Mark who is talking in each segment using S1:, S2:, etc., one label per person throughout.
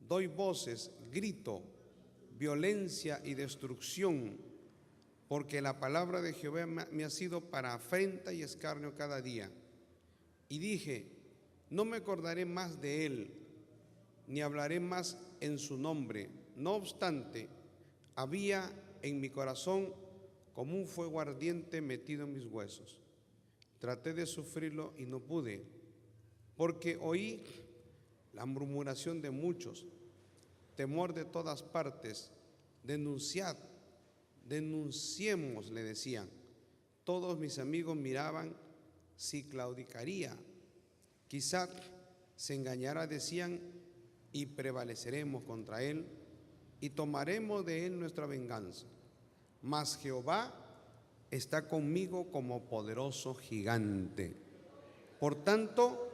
S1: doy voces, grito, violencia y destrucción, porque la palabra de Jehová me ha sido para afrenta y escarnio cada día. Y dije, no me acordaré más de él, ni hablaré más en su nombre. No obstante, había en mi corazón como un fuego ardiente metido en mis huesos. Traté de sufrirlo y no pude, porque oí la murmuración de muchos, temor de todas partes. Denunciad, denunciemos, le decían. Todos mis amigos miraban si claudicaría. Quizá se engañará, decían, y prevaleceremos contra él y tomaremos de él nuestra venganza. Mas Jehová está conmigo como poderoso gigante. Por tanto,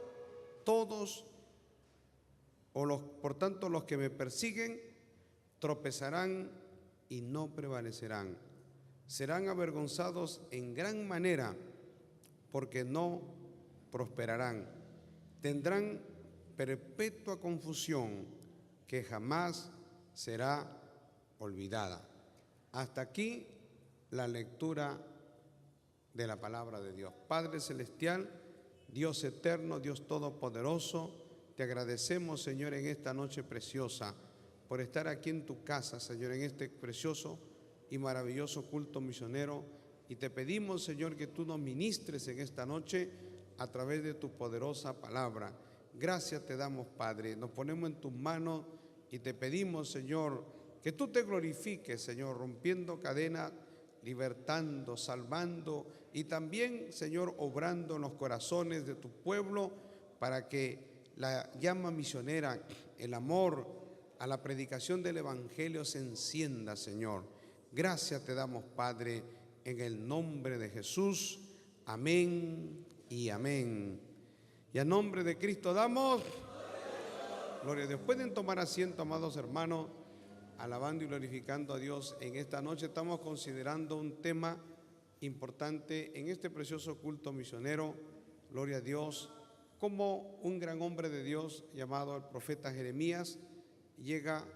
S1: los que me persiguen tropezarán y no prevalecerán. Serán avergonzados en gran manera, porque no prosperarán. Tendrán perpetua confusión que jamás será olvidada. Hasta aquí la lectura de la palabra de Dios. Padre celestial, Dios eterno, Dios todopoderoso, te agradecemos, Señor, en esta noche preciosa por estar aquí en tu casa, Señor, en este precioso y maravilloso culto misionero, y te pedimos, Señor, que tú nos ministres en esta noche a través de tu poderosa palabra. Gracias te damos, Padre, nos ponemos en tus manos y te pedimos, Señor, que tú te glorifiques, Señor, rompiendo cadenas, libertando, salvando y también, Señor, obrando en los corazones de tu pueblo para que la llama misionera, el amor a la predicación del evangelio se encienda, Señor. Gracias te damos, Padre, en el nombre de Jesús. Amén y amén. Y a nombre de Cristo damos gloria a Dios. Pueden tomar asiento, amados hermanos, alabando y glorificando a Dios. En esta noche estamos considerando un tema importante en este precioso culto misionero. Gloria a Dios. Como un gran hombre de Dios llamado el profeta Jeremías llega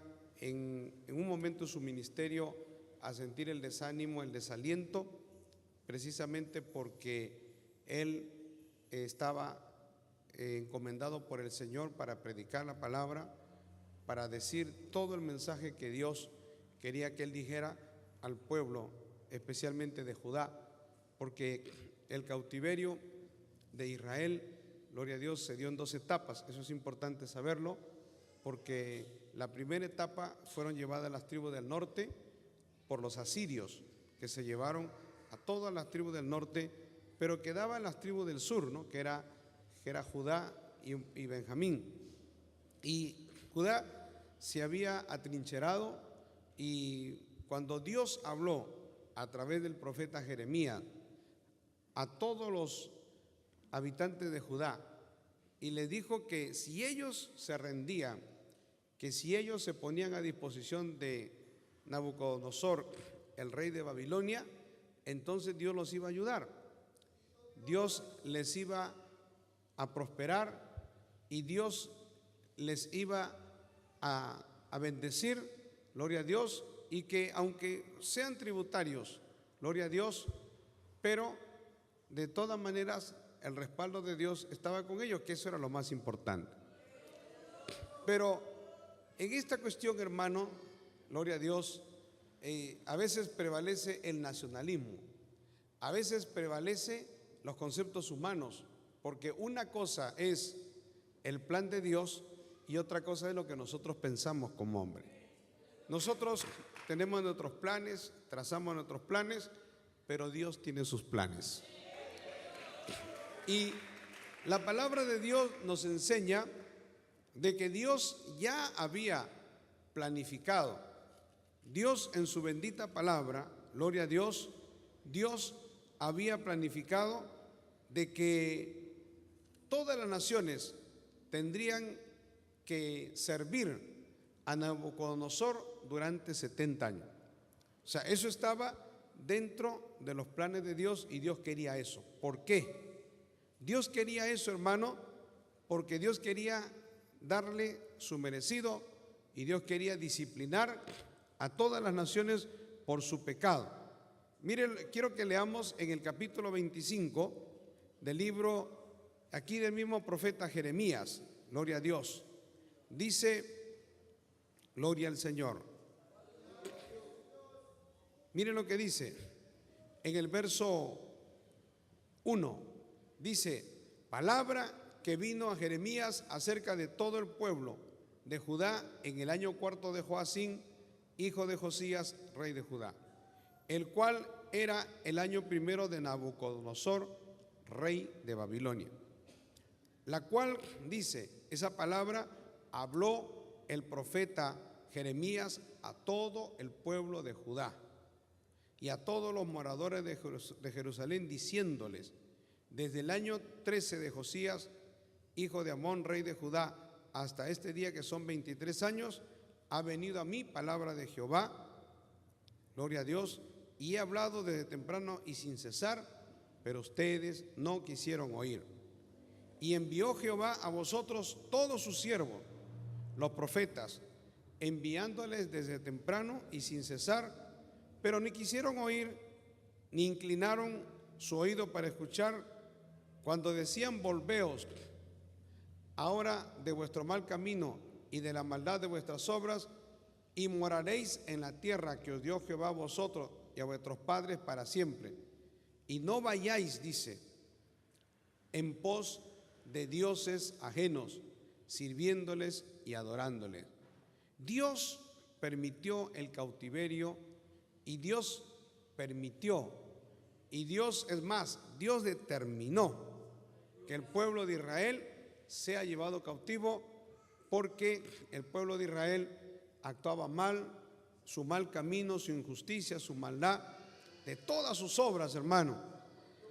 S1: en un momento de su ministerio a sentir el desánimo, el desaliento, precisamente porque él estaba encomendado por el Señor para predicar la palabra, para decir todo el mensaje que Dios quería que él dijera al pueblo, especialmente de Judá, porque el cautiverio de Israel, gloria a Dios, se dio en 2 etapas. Eso es importante saberlo, porque la primera etapa fueron llevadas las tribus del norte por los asirios, que se llevaron a todas las tribus del norte, pero quedaban las tribus del sur, ¿no? que era Judá y Benjamín. Y Judá se había atrincherado, y cuando Dios habló a través del profeta Jeremías a todos los habitantes de Judá y les dijo que si ellos se rendían, que si ellos se ponían a disposición de Nabucodonosor, el rey de Babilonia, entonces Dios los iba a ayudar, Dios les iba a prosperar y Dios les iba a bendecir, gloria a Dios, y que aunque sean tributarios, gloria a Dios, pero de todas maneras el respaldo de Dios estaba con ellos, que eso era lo más importante. Pero en esta cuestión, hermano, gloria a Dios, a veces prevalece el nacionalismo, a veces prevalece los conceptos humanos, porque una cosa es el plan de Dios y otra cosa es lo que nosotros pensamos como hombre. Nosotros tenemos nuestros planes, trazamos nuestros planes, pero Dios tiene sus planes. Y la palabra de Dios nos enseña de que Dios ya había planificado. Dios en su bendita palabra, gloria a Dios, Dios había planificado de que todas las naciones tendrían que servir a Nabucodonosor durante 70 años. O sea, eso estaba dentro de los planes de Dios y Dios quería eso. ¿Por qué? Dios quería eso, hermano, porque Dios quería darle su merecido y Dios quería disciplinar a todas las naciones por su pecado. Miren, quiero que leamos en el capítulo 25 del libro, aquí del mismo profeta Jeremías, gloria a Dios. Dice, gloria al Señor. Miren lo que dice en el verso 1. Dice, palabra que vino a Jeremías acerca de todo el pueblo de Judá en el año cuarto de Joacim, hijo de Josías, rey de Judá, el cual era el año primero de Nabucodonosor, rey de Babilonia. La cual dice, esa palabra habló el profeta Jeremías a todo el pueblo de Judá y a todos los moradores de Jerusalén, diciéndoles, desde el año 13 de Josías, hijo de Amón, rey de Judá, hasta este día, que son 23 años, ha venido a mí palabra de Jehová, gloria a Dios, y he hablado desde temprano y sin cesar, pero ustedes no quisieron oír. Y envió Jehová a vosotros todos sus siervos, los profetas, enviándoles desde temprano y sin cesar, pero ni quisieron oír, ni inclinaron su oído para escuchar, cuando decían, volveos ahora de vuestro mal camino y de la maldad de vuestras obras, y moraréis en la tierra que os dio Jehová a vosotros y a vuestros padres para siempre. Y no vayáis, dice, en pos de dioses ajenos, sirviéndoles y adorándoles. Dios permitió el cautiverio y Dios permitió, y Dios, es más, Dios determinó que el pueblo de Israel sea llevado cautivo porque el pueblo de Israel actuaba mal, su mal camino, su injusticia, su maldad, de todas sus obras, hermano.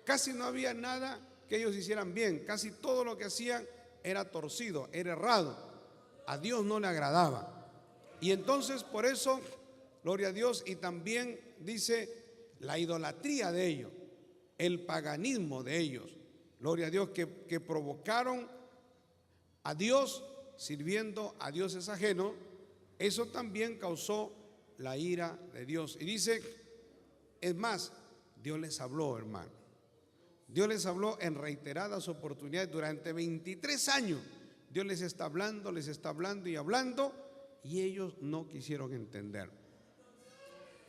S1: Casi no había nada que ellos hicieran bien, casi todo lo que hacían era torcido, era errado, a Dios no le agradaba. Y entonces por eso, gloria a Dios, y también dice la idolatría de ellos, el paganismo de ellos, gloria a Dios, que provocaron a Dios sirviendo a dioses ajenos. Eso también causó la ira de Dios. Y dice, es más, Dios les habló, hermano. Dios les habló en reiteradas oportunidades durante 23 años. Dios les está hablando y hablando, y ellos no quisieron entender.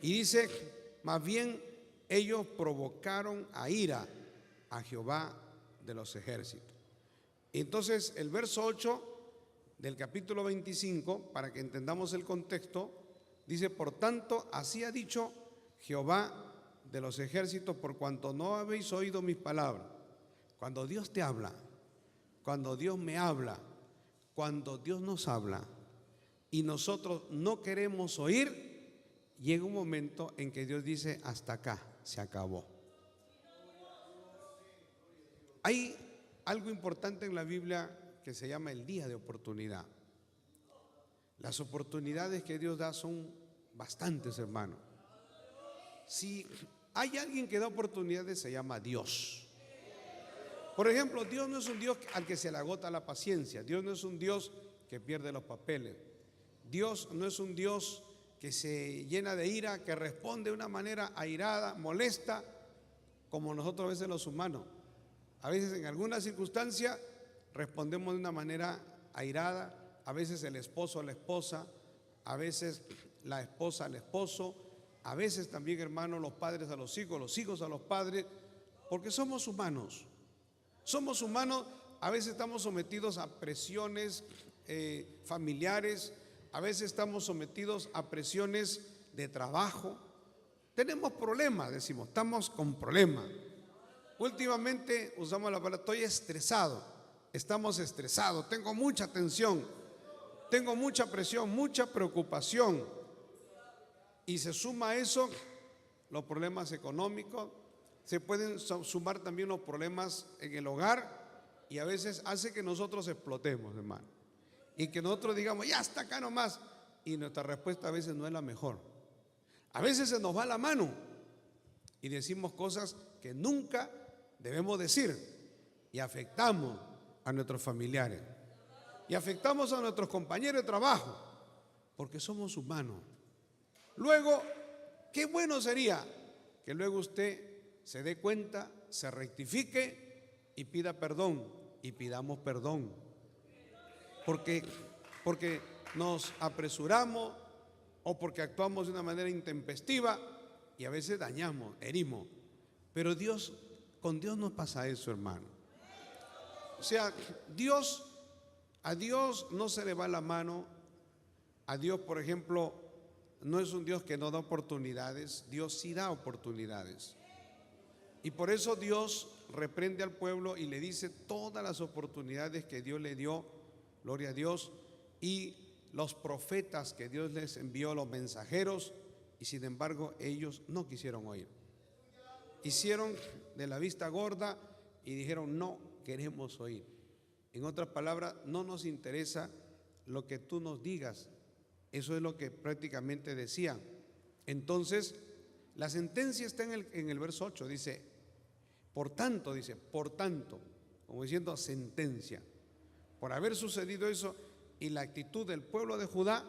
S1: Y dice, más bien ellos provocaron a ira a Jehová de los ejércitos. Entonces el verso 8 del capítulo 25, para que entendamos el contexto, dice, por tanto, así ha dicho Jehová de los ejércitos, por cuanto no habéis oído mis palabras. Cuando Dios te habla, cuando Dios me habla, cuando Dios nos habla y nosotros no queremos oír, llega un momento en que Dios dice, hasta acá, se acabó. Hay algo importante en la Biblia que se llama el día de oportunidad. Las oportunidades que Dios da son bastantes, hermano. Si hay alguien que da oportunidades, se llama Dios. Por ejemplo, Dios no es un Dios al que se le agota la paciencia. Dios no es un Dios que pierde los papeles. Dios no es un Dios que se llena de ira, que responde de una manera airada, molesta, como nosotros a veces los humanos. A veces en alguna circunstancia respondemos de una manera airada, a veces el esposo a la esposa, a veces la esposa al esposo, a veces también, hermanos, los padres a los hijos a los padres, porque somos humanos. Somos humanos, a veces estamos sometidos a presiones familiares, a veces estamos sometidos a presiones de trabajo. Tenemos problemas, decimos, estamos con problemas. Últimamente usamos la palabra, estoy estresado, estamos estresados, tengo mucha tensión, tengo mucha presión, mucha preocupación. Y se suma a eso los problemas económicos, se pueden sumar también los problemas en el hogar, y a veces hace que nosotros explotemos, hermano, y que nosotros digamos, ya está acá nomás, y nuestra respuesta a veces no es la mejor. A veces se nos va la mano y decimos cosas que nunca debemos decir, y afectamos a nuestros familiares y afectamos a nuestros compañeros de trabajo. porque somos humanos. Luego, qué bueno sería que luego usted se dé cuenta, se rectifique y pida perdón, y pidamos perdón, porque nos apresuramos o porque actuamos de una manera intempestiva y a veces dañamos, herimos. Pero con Dios no pasa eso, hermano. O sea, a Dios no se le va la mano. A Dios, por ejemplo, no es un Dios que no da oportunidades. Dios sí da oportunidades. Y por eso Dios reprende al pueblo y le dice todas las oportunidades que Dios le dio, gloria a Dios, y los profetas que Dios les envió, los mensajeros, y sin embargo ellos no quisieron oír. Hicieron de la vista gorda y dijeron: no queremos oír. En otras palabras, no nos interesa lo que tú nos digas. Eso es lo que prácticamente decían. Entonces, la sentencia está en el verso 8, dice, por tanto, como diciendo sentencia, por haber sucedido eso y la actitud del pueblo de Judá,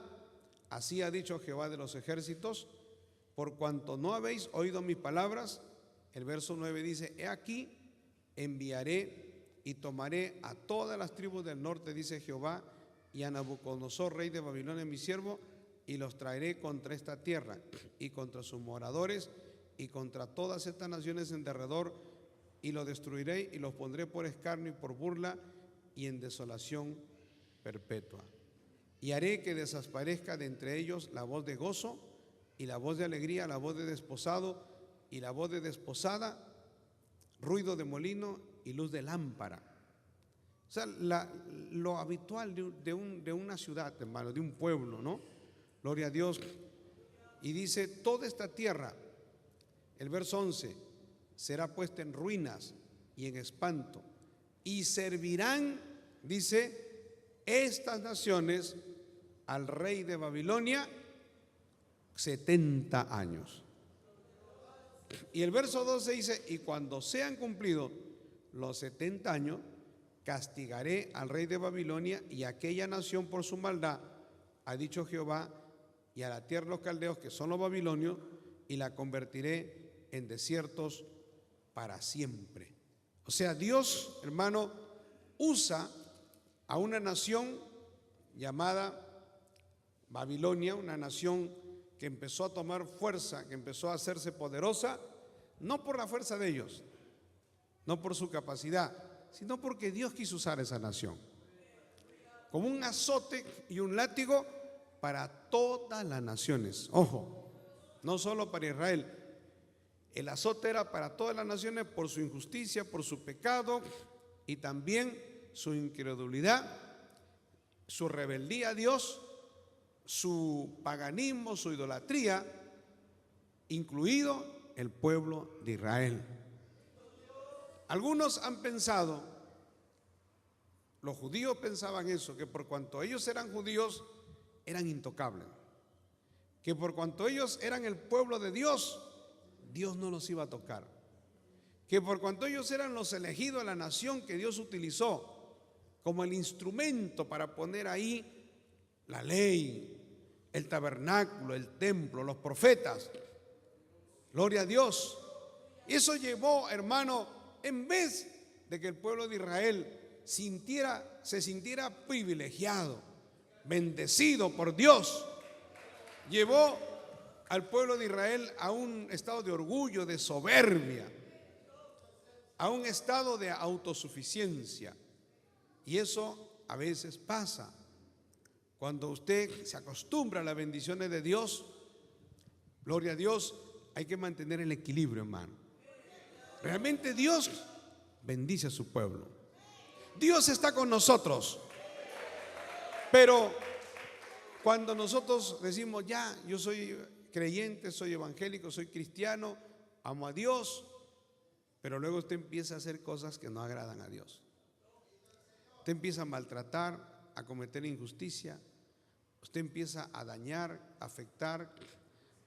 S1: así ha dicho Jehová de los ejércitos, por cuanto no habéis oído mis palabras. El verso 9 dice: he aquí, enviaré y tomaré a todas las tribus del norte, dice Jehová, y a Nabucodonosor, rey de Babilonia, mi siervo, y los traeré contra esta tierra y contra sus moradores y contra todas estas naciones en derredor, y los destruiré y los pondré por escarnio y por burla y en desolación perpetua. Y haré que desaparezca de entre ellos la voz de gozo y la voz de alegría, la voz de desposado y la voz de desposada, ruido de molino y luz de lámpara. O sea, lo habitual de una ciudad, hermano, de un pueblo, ¿no? Gloria a Dios. Y dice: toda esta tierra, el verso 11, será puesta en ruinas y en espanto, y servirán, dice, estas naciones al rey de Babilonia 70 años. Y el verso 12 dice: y cuando sean cumplidos los 70 años, castigaré al rey de Babilonia y a aquella nación por su maldad, ha dicho Jehová, y a la tierra de los caldeos, que son los babilonios, y la convertiré en desiertos para siempre. O sea, Dios, hermano, usa a una nación llamada Babilonia, una nación que empezó a tomar fuerza, que empezó a hacerse poderosa, no por la fuerza de ellos, no por su capacidad, sino porque Dios quiso usar esa nación como un azote y un látigo para todas las naciones. Ojo, no solo para Israel. El azote era para todas las naciones por su injusticia, por su pecado y también su incredulidad, su rebeldía a Dios, su paganismo, su idolatría, incluido el pueblo de Israel. Algunos han pensado, los judíos pensaban eso, que por cuanto ellos eran judíos, eran intocables, que por cuanto ellos eran el pueblo de Dios, Dios no los iba a tocar, que por cuanto ellos eran los elegidos de la nación que Dios utilizó como el instrumento para poner ahí la ley, el tabernáculo, el templo, los profetas, gloria a Dios. Eso llevó, hermano, en vez de que el pueblo de Israel se sintiera privilegiado, bendecido por Dios, llevó al pueblo de Israel a un estado de orgullo, de soberbia, a un estado de autosuficiencia. Y eso a veces pasa cuando usted se acostumbra a las bendiciones de Dios. Gloria a Dios, hay que mantener el equilibrio, hermano. Realmente Dios bendice a su pueblo. Dios está con nosotros. Pero cuando nosotros decimos: ya, yo soy creyente, soy evangélico, soy cristiano, amo a Dios, pero luego usted empieza a hacer cosas que no agradan a Dios. Usted empieza a maltratar, a cometer injusticia, usted empieza a dañar, a afectar,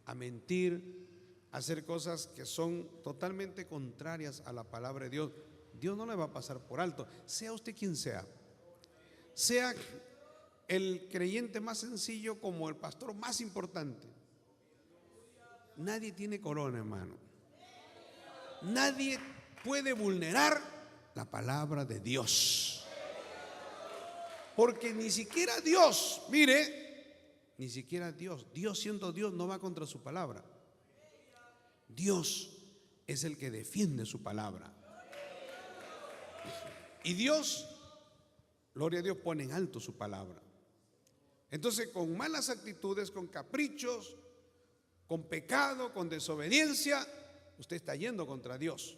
S1: a mentir, a hacer cosas que son totalmente contrarias a la palabra de Dios. Dios no le va a pasar por alto, sea usted quien sea. Sea el creyente más sencillo como el pastor más importante. Nadie tiene corona, hermano. Nadie puede vulnerar la palabra de Dios. Porque ni siquiera Dios, mire, ni siquiera Dios siendo Dios no va contra su palabra. Dios es el que defiende su palabra. Y Dios, gloria a Dios, pone en alto su palabra. Entonces, con malas actitudes, con caprichos, con pecado, con desobediencia, usted está yendo contra Dios.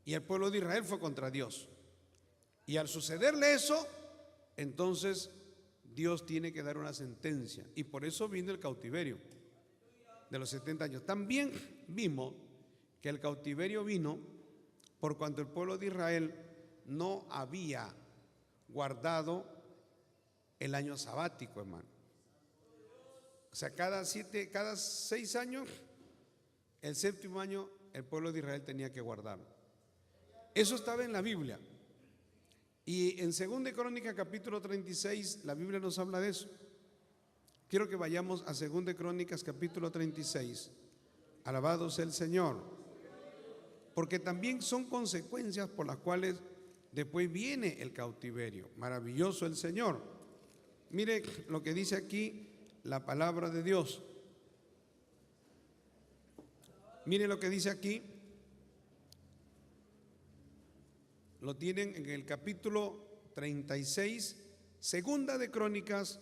S1: Y el pueblo de Israel fue contra Dios. Y al sucederle eso, entonces Dios tiene que dar una sentencia. Y por eso vino el cautiverio de los 70 años. También vimos que el cautiverio vino por cuanto el pueblo de Israel no había guardado el año sabático, hermano. O sea, cada 6 años, el séptimo año, el pueblo de Israel tenía que guardarlo. Eso estaba en la Biblia. Y en 2 Crónicas capítulo 36, la Biblia nos habla de eso. Quiero que vayamos a 2 Crónicas capítulo 36. Alabado sea el Señor. Porque también son consecuencias por las cuales después viene el cautiverio. Maravilloso el Señor. Mire lo que dice aquí la palabra de Dios. Mire lo que dice aquí. Lo tienen en el capítulo 36, segunda de Crónicas,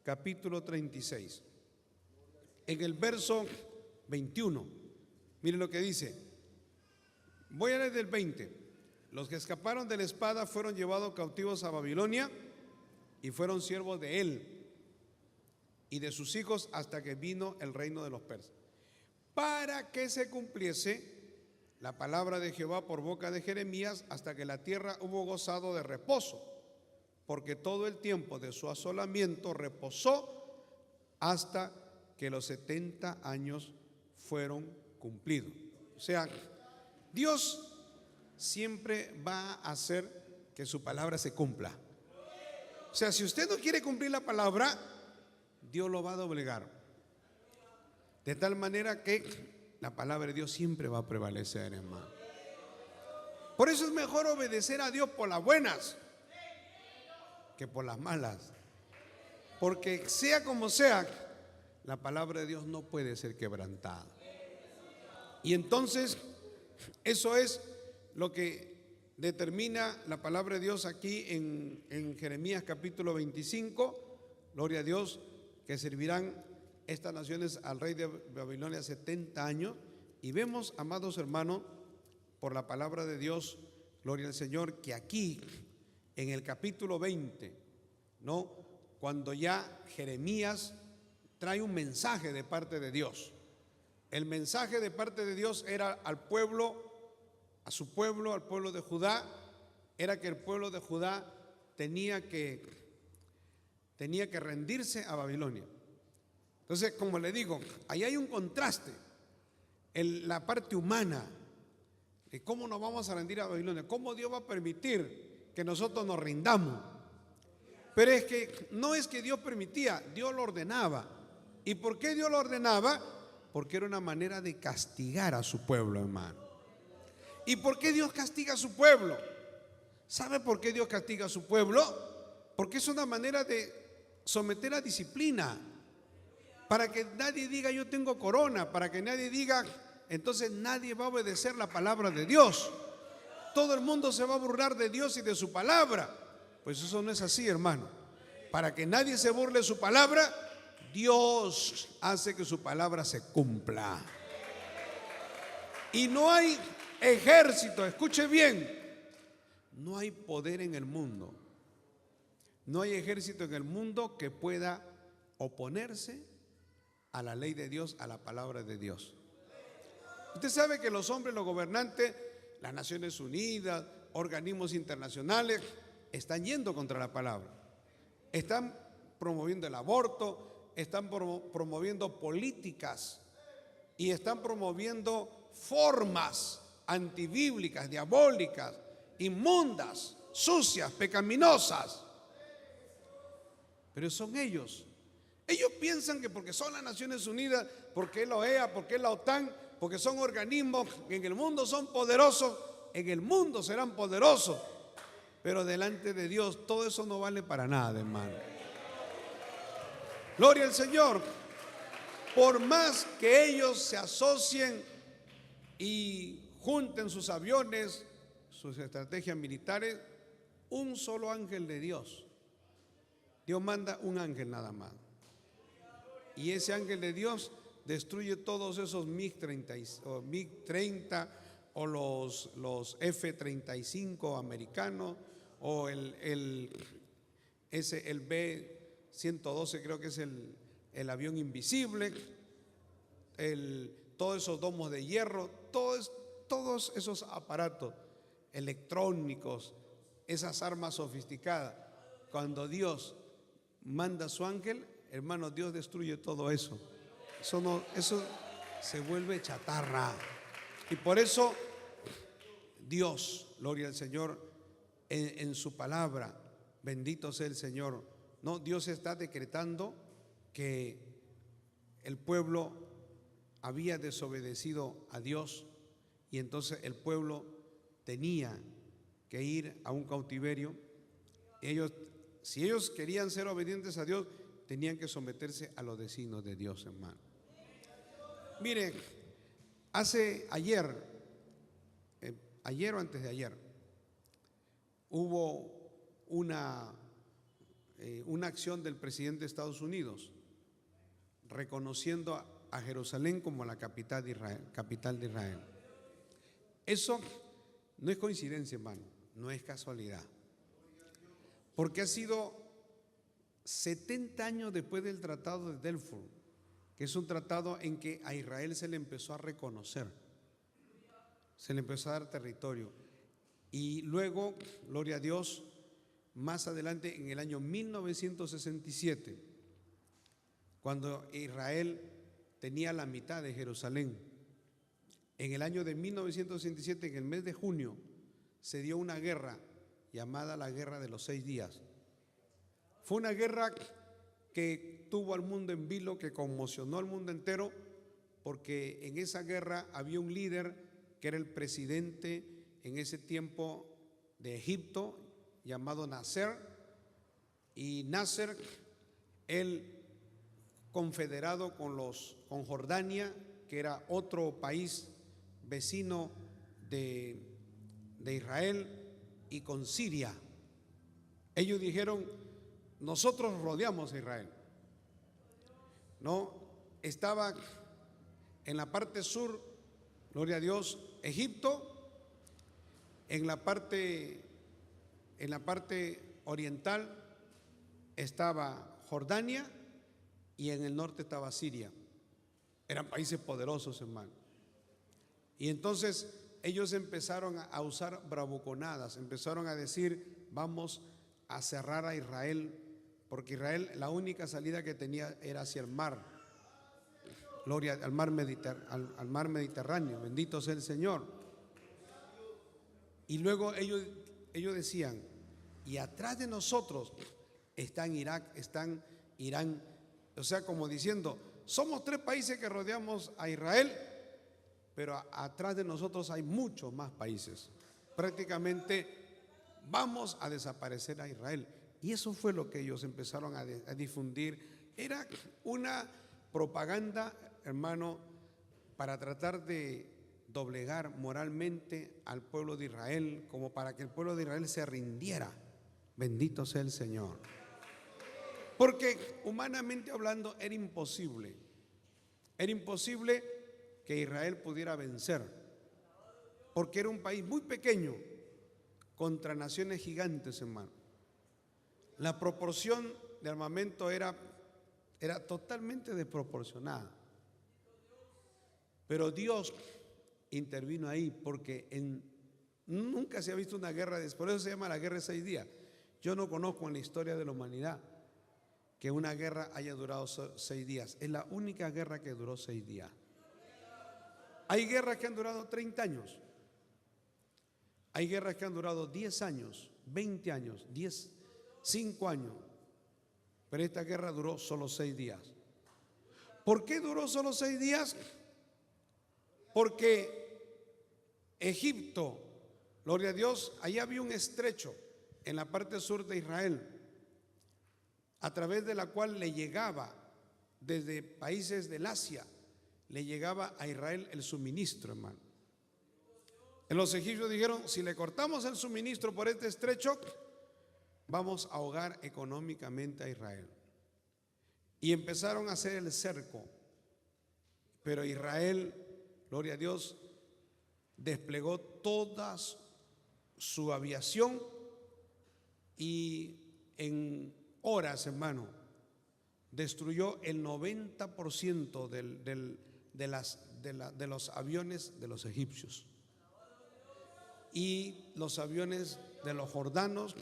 S1: capítulo 36. En el verso 21. Mire lo que dice. Voy a leer del 20. Los que escaparon de la espada fueron llevados cautivos a Babilonia y fueron siervos de él y de sus hijos hasta que vino el reino de los persas, para que se cumpliese la palabra de Jehová por boca de Jeremías, hasta que la tierra hubo gozado de reposo, porque todo el tiempo de su asolamiento reposó hasta que los 70 años fueron cumplidos. O sea, Dios siempre va a hacer que su palabra se cumpla. O sea, si usted no quiere cumplir la palabra, Dios lo va a doblegar. De tal manera que la palabra de Dios siempre va a prevalecer, hermano. Por eso es mejor obedecer a Dios por las buenas que por las malas. Porque sea como sea, la palabra de Dios no puede ser quebrantada. Y entonces, eso es lo que determina la palabra de Dios aquí en Jeremías capítulo 25. Gloria a Dios, que servirán estas naciones al rey de Babilonia 70 años. Y vemos, amados hermanos, por la palabra de Dios, gloria al Señor, que aquí en el capítulo 20, ¿no?, cuando ya Jeremías trae un mensaje de parte de Dios. El mensaje de parte de Dios era al pueblo, a su pueblo, al pueblo de Judá, era que el pueblo de Judá tenía que rendirse a Babilonia. Entonces, como le digo, ahí hay un contraste en la parte humana. ¿Cómo nos vamos a rendir a Babilonia? ¿Cómo Dios va a permitir que nosotros nos rindamos? Pero es que no es que Dios permitía, Dios lo ordenaba. ¿Y por qué Dios lo ordenaba? Porque era una manera de castigar a su pueblo, hermano. ¿Y por qué Dios castiga a su pueblo? ¿Sabe por qué Dios castiga a su pueblo? Porque es una manera de someter a disciplina, para que nadie diga yo tengo corona, para que nadie diga, entonces nadie va a obedecer la palabra de Dios. Todo el mundo se va a burlar de Dios y de su palabra. Pues eso no es así, hermano. Para que nadie se burle de su palabra, Dios hace que su palabra se cumpla. Y no hay ejército, escuche bien, no hay poder en el mundo, no hay ejército en el mundo que pueda oponerse a la ley de Dios, a la palabra de Dios. Usted sabe que los hombres, los gobernantes, las Naciones Unidas, organismos internacionales, están yendo contra la palabra. Están promoviendo el aborto, están promoviendo políticas y están promoviendo formas antibíblicas, diabólicas, inmundas, sucias, pecaminosas. pero son ellos. Ellos piensan que porque son las Naciones Unidas, porque es la OEA, porque es la OTAN, porque son organismos que en el mundo son poderosos, en el mundo serán poderosos, pero delante de Dios todo eso no vale para nada, hermano. Gloria al Señor. Por más que ellos se asocien y junten sus aviones, sus estrategias militares, un solo ángel de Dios. Dios manda un ángel nada más. Y ese ángel de Dios destruye todos esos MiG-30 o los F-35 americanos o el B-112, creo que es el avión invisible, todos esos domos de hierro, todos esos aparatos electrónicos, esas armas sofisticadas. Cuando Dios manda a su ángel, hermano, Dios destruye todo eso. Eso se vuelve chatarra. Y por eso Dios, gloria al Señor, en su palabra, bendito sea el Señor. No, Dios está decretando que el pueblo había desobedecido a Dios y entonces el pueblo tenía que ir a un cautiverio. Si ellos querían ser obedientes a Dios, tenían que someterse a los designios de Dios, hermano. Miren, ayer o antes de ayer, hubo una acción del presidente de Estados Unidos reconociendo a Jerusalén como la capital de Israel. Eso no es coincidencia, hermano, no es casualidad, porque ha sido 70 años después del Tratado de Balfour, que es un tratado en que a Israel se le empezó a reconocer, se le empezó a dar territorio. Y luego, gloria a Dios, más adelante en el año 1967, cuando Israel tenía la mitad de Jerusalén, en el año de 1967, en el mes de junio, se dio una guerra llamada la Guerra de los 6 días. Fue una guerra que tuvo al mundo en vilo, que conmocionó al mundo entero, porque en esa guerra había un líder que era el presidente en ese tiempo de Egipto, llamado Nasser, y Nasser, él confederado con Jordania, que era otro país vecino de Israel, y con Siria. Ellos dijeron: nosotros rodeamos a Israel. No, estaba en la parte sur, gloria a Dios, Egipto, en la parte oriental estaba Jordania y en el norte estaba Siria. Eran países poderosos, hermano. Y entonces ellos empezaron a usar bravuconadas, empezaron a decir: vamos a cerrar a Israel, porque Israel la única salida que tenía era hacia el mar, gloria al mar Mediterráneo, bendito sea el Señor. Y luego ellos decían: y atrás de nosotros están Irak, están Irán, o sea, como diciendo: somos 3 países que rodeamos a Israel, pero atrás de nosotros hay muchos más países. Prácticamente vamos a desaparecer a Israel. Y eso fue lo que ellos empezaron a difundir. Era una propaganda, hermano, para tratar de doblegar moralmente al pueblo de Israel, como para que el pueblo de Israel se rindiera. Bendito sea el Señor. Porque humanamente hablando era imposible que Israel pudiera vencer, porque era un país muy pequeño contra naciones gigantes, hermano. La proporción de armamento era totalmente desproporcionada. Pero Dios intervino ahí, porque nunca se ha visto una guerra, por eso se llama la guerra de 6 días. Yo no conozco en la historia de la humanidad que una guerra haya durado 6 días. Es la única guerra que duró 6 días. Hay guerras que han durado 30 años. Hay guerras que han durado 10 años, 20 años, 5 años. pero esta guerra duró solo 6 días. ¿Por qué duró solo 6 días? Porque Egipto, gloria a Dios, ahí había un estrecho en la parte sur de Israel, a través de la cual le llegaba desde países del Asia, le llegaba a Israel el suministro, hermano. Los egipcios dijeron: si le cortamos el suministro por este estrecho, vamos a ahogar económicamente a Israel. Y empezaron a hacer el cerco, pero Israel, gloria a Dios, desplegó toda su aviación y en horas, hermano, destruyó el 90% de los aviones de los egipcios y los aviones de los jordanos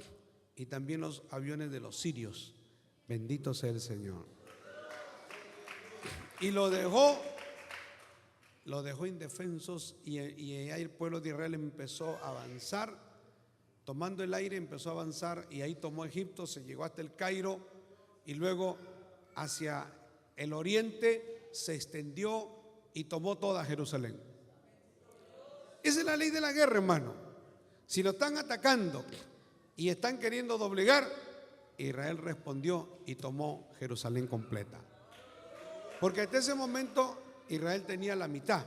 S1: y también los aviones de los sirios. Bendito sea el Señor. Y lo dejó indefensos, y ahí el pueblo de Israel empezó a avanzar, tomando el aire empezó a avanzar, y ahí tomó Egipto, se llegó hasta el Cairo y luego hacia el oriente se extendió y tomó toda Jerusalén. Esa es la ley de la guerra, hermano. Si lo están atacando y están queriendo doblegar, Israel respondió y tomó Jerusalén completa. Porque hasta ese momento Israel tenía la mitad,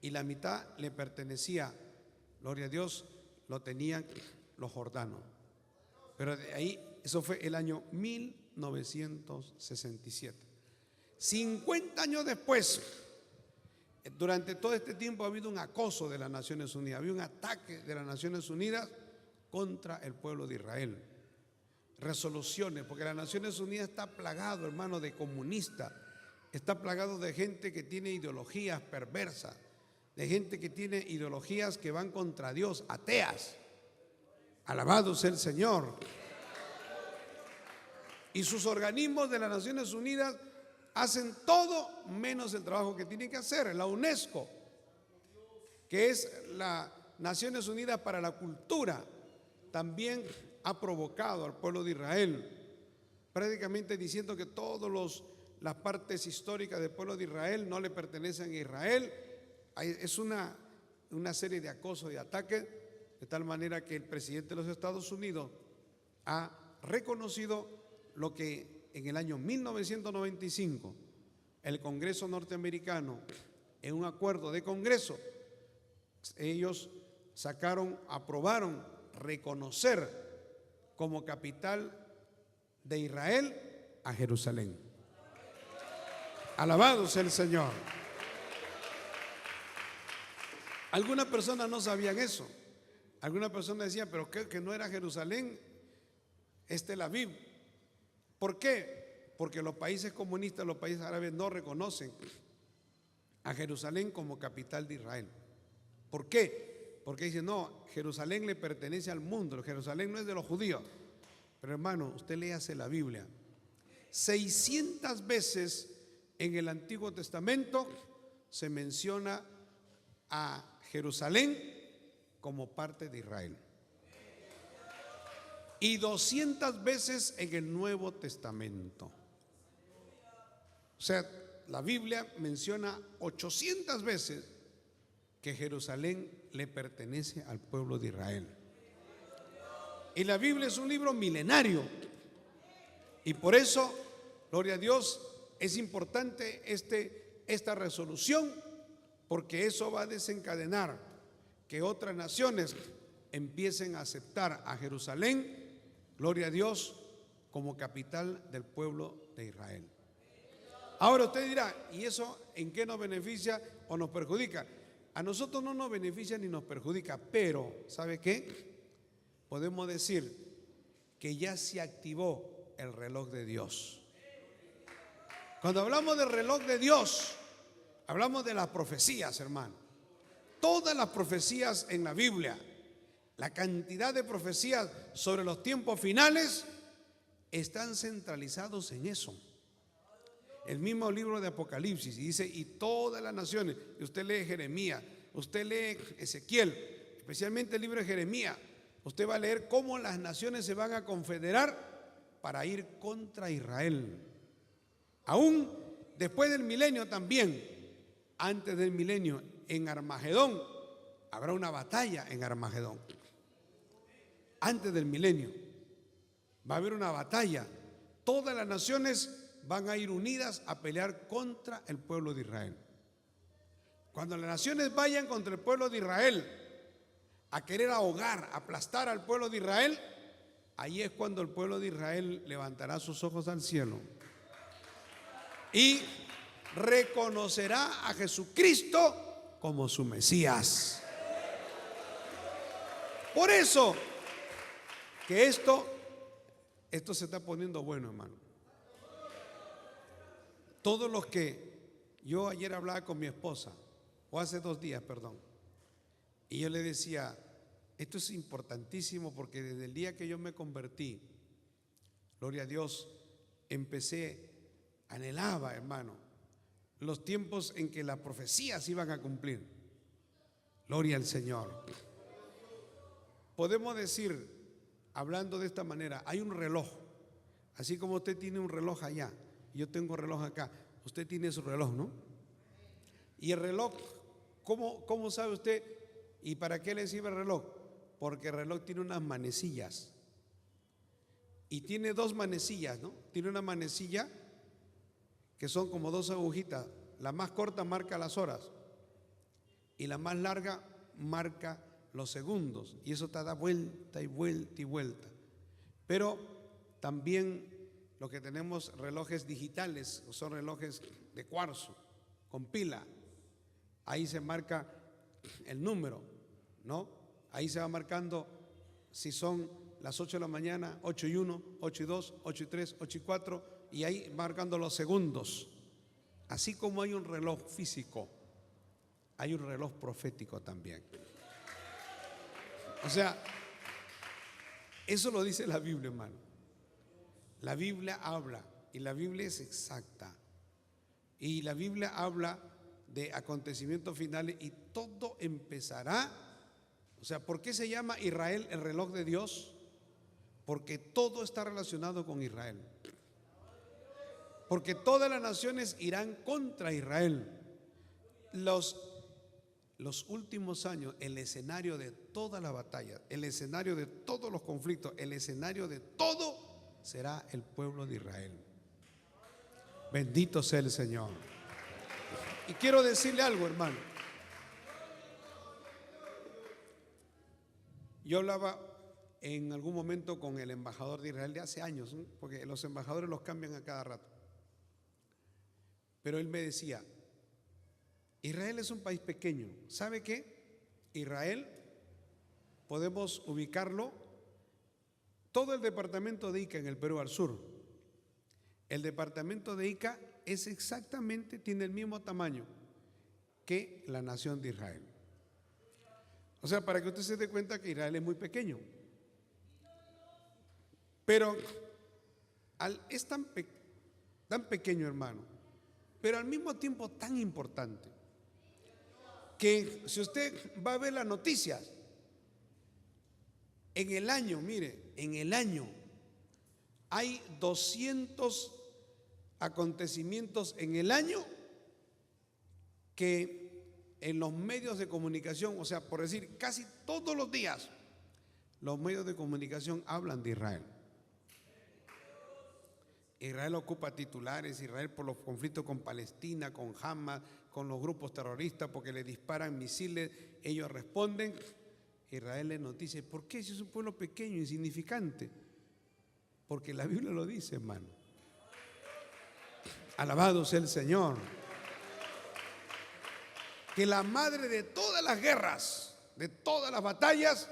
S1: y la mitad le pertenecía, gloria a Dios, lo tenían los jordanos. Pero de ahí, eso fue el año 1967. 50 años después, durante todo este tiempo ha habido un acoso de las Naciones Unidas, había un ataque de las Naciones Unidas contra el pueblo de Israel. Resoluciones, porque las Naciones Unidas está plagado, hermano, de comunistas, está plagado de gente que tiene ideologías perversas, de gente que tiene ideologías que van contra Dios, ateas. Alabado sea el Señor. Y sus organismos de las Naciones Unidas hacen todo menos el trabajo que tienen que hacer. La UNESCO, que es las Naciones Unidas para la Cultura, también ha provocado al pueblo de Israel, prácticamente diciendo que todas las partes históricas del pueblo de Israel no le pertenecen a Israel. Es una serie de acosos y ataques, de tal manera que el presidente de los Estados Unidos ha reconocido lo que en el año 1995 el Congreso norteamericano, en un acuerdo de Congreso, ellos aprobaron reconocer como capital de Israel a Jerusalén. Alabado sea el Señor. Algunas personas no sabían eso. Algunas personas decían: pero que no era Jerusalén, es Tel Aviv. ¿Por qué? Porque los países comunistas, los países árabes no reconocen a Jerusalén como capital de Israel. ¿Por qué? Porque dicen: no, Jerusalén le pertenece al mundo, Jerusalén no es de los judíos. Pero hermano, usted léase la Biblia. 600 veces en el Antiguo Testamento se menciona a Jerusalén como parte de Israel, y 200 veces en el Nuevo Testamento. O sea, la Biblia menciona 800 veces que Jerusalén le pertenece al pueblo de Israel. Y la Biblia es un libro milenario, y por eso, gloria a Dios, es importante esta resolución, porque eso va a desencadenar que otras naciones empiecen a aceptar a Jerusalén, gloria a Dios, como capital del pueblo de Israel. Ahora usted dirá: ¿y eso en qué nos beneficia o nos perjudica? A nosotros no nos beneficia ni nos perjudica, pero ¿sabe qué? Podemos decir que ya se activó el reloj de Dios. Cuando hablamos del reloj de Dios, hablamos de las profecías, hermano. Todas las profecías en la Biblia, la cantidad de profecías sobre los tiempos finales, están centralizados en eso. El mismo libro de Apocalipsis dice: y todas las naciones. Y usted lee Jeremías, usted lee Ezequiel, especialmente el libro de Jeremías, usted va a leer cómo las naciones se van a confederar para ir contra Israel. Aún después del milenio también, antes del milenio, en Armagedón, habrá una batalla en Armagedón. Antes del milenio va a haber una batalla. Todas las naciones van a ir unidas a pelear contra el pueblo de Israel. Cuando las naciones vayan contra el pueblo de Israel a querer ahogar, aplastar al pueblo de Israel, ahí es cuando el pueblo de Israel levantará sus ojos al cielo y reconocerá a Jesucristo como su Mesías. Por eso que esto se está poniendo bueno, hermano. Todos los que yo ayer hablaba con mi esposa, o hace 2 días, perdón, y yo le decía, esto es importantísimo porque desde el día que yo me convertí, gloria a Dios, anhelaba, hermano, los tiempos en que las profecías iban a cumplir. Gloria al Señor. Podemos decir, hablando de esta manera, hay un reloj, así como usted tiene un reloj allá, yo tengo un reloj acá, usted tiene su reloj, ¿no? Y el reloj, ¿cómo sabe usted y para qué le sirve el reloj? Porque el reloj tiene unas manecillas y tiene 2 manecillas, ¿no? Tiene una manecilla que son como 2 agujitas, la más corta marca las horas y la más larga marca los segundos, y eso te da vuelta y vuelta y vuelta. Pero también lo que tenemos relojes digitales, son relojes de cuarzo con pila, ahí se marca el número, ¿no? Ahí se va marcando si son las 8 de la mañana, 8 y 1, 8 y 2, 8 y 3, 8 y 4, y ahí marcando los segundos. Así como hay un reloj físico, hay un reloj profético también. O sea, eso lo dice la Biblia, hermano. La Biblia habla, y la Biblia es exacta. Y la Biblia habla de acontecimientos finales y todo empezará. O sea, ¿por qué se llama Israel el reloj de Dios? Porque todo está relacionado con Israel. Porque todas las naciones irán contra Israel. Los últimos años, el escenario de todas las batallas, el escenario de todos los conflictos, el escenario de todo será el pueblo de Israel. Bendito sea el Señor. Y quiero decirle algo, hermano. Yo hablaba en algún momento con el embajador de Israel de hace años, ¿no? Porque los embajadores los cambian a cada rato. Pero él me decía, Israel es un país pequeño. ¿Sabe qué? Israel podemos ubicarlo, todo el departamento de Ica en el Perú al sur. El departamento de Ica es exactamente, tiene el mismo tamaño que la nación de Israel. O sea, para que usted se dé cuenta que Israel es muy pequeño. Pero es tan pequeño, hermano, pero al mismo tiempo tan importante, que si usted va a ver las noticias, en el año, mire, en el año hay 200 acontecimientos en el año que en los medios de comunicación, o sea, por decir, casi todos los días, los medios de comunicación hablan de Israel. Israel ocupa titulares, Israel por los conflictos con Palestina, con Hamas, con los grupos terroristas, porque le disparan misiles, ellos responden. Israel le noticia, ¿por qué? Si es un pueblo pequeño, insignificante. Porque la Biblia lo dice, hermano. Alabado sea el Señor. Que la madre de todas las guerras, de todas las batallas,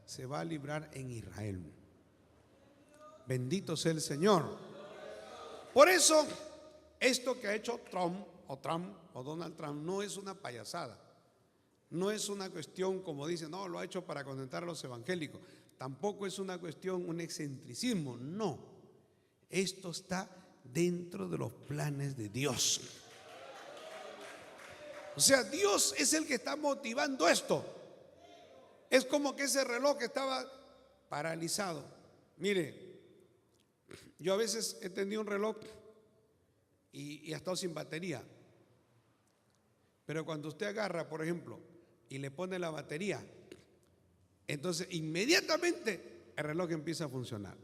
S1: se va a librar en Israel. Bendito sea el Señor. Por eso, esto que ha hecho Trump o Donald Trump no es una payasada. No es una cuestión, como dicen, no, lo ha hecho para contentar a los evangélicos. Tampoco es una cuestión, un excentricismo. No. Esto está dentro de los planes de Dios. O sea, Dios es el que está motivando esto. Es como que ese reloj estaba paralizado. Mire, Yo a veces he tenido un reloj y ha estado sin batería. Pero cuando usted agarra, por ejemplo, y le pone la batería, entonces inmediatamente el reloj empieza a funcionar.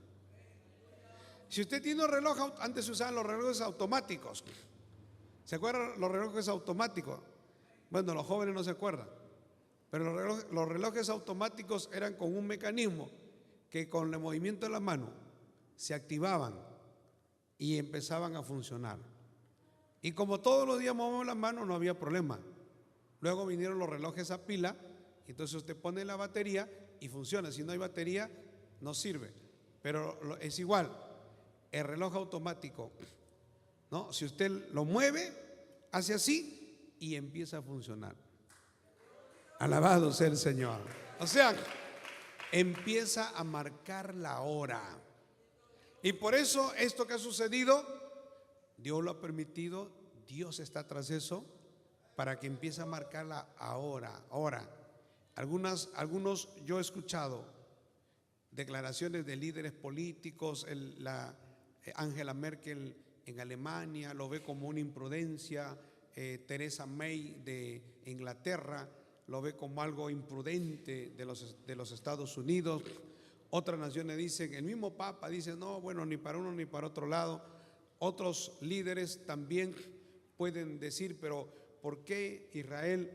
S1: Si usted tiene un reloj, antes se usaban los relojes automáticos. ¿Se acuerdan los relojes automáticos? Bueno, los jóvenes no se acuerdan. Pero los relojes automáticos eran con un mecanismo que con el movimiento de la mano se activaban y empezaban a funcionar. Y como todos los días movemos la mano, no había problema. Luego vinieron los relojes a pila, entonces usted pone la batería y funciona. Si no hay batería, no sirve. Pero es igual, el reloj automático, ¿no? Si usted lo mueve, hace así y empieza a funcionar. Alabado sea el Señor. O sea, empieza a marcar la hora. Y por eso esto que ha sucedido, Dios lo ha permitido, Dios está tras eso, para que empiece a marcar la hora. Ahora, algunos yo he escuchado declaraciones de líderes políticos, Angela Merkel en Alemania lo ve como una imprudencia, Theresa May de Inglaterra lo ve como algo imprudente de los Estados Unidos. Otras naciones dicen, el mismo Papa dice, no, bueno, ni para uno ni para otro lado. Otros líderes también pueden decir, pero ¿por qué Israel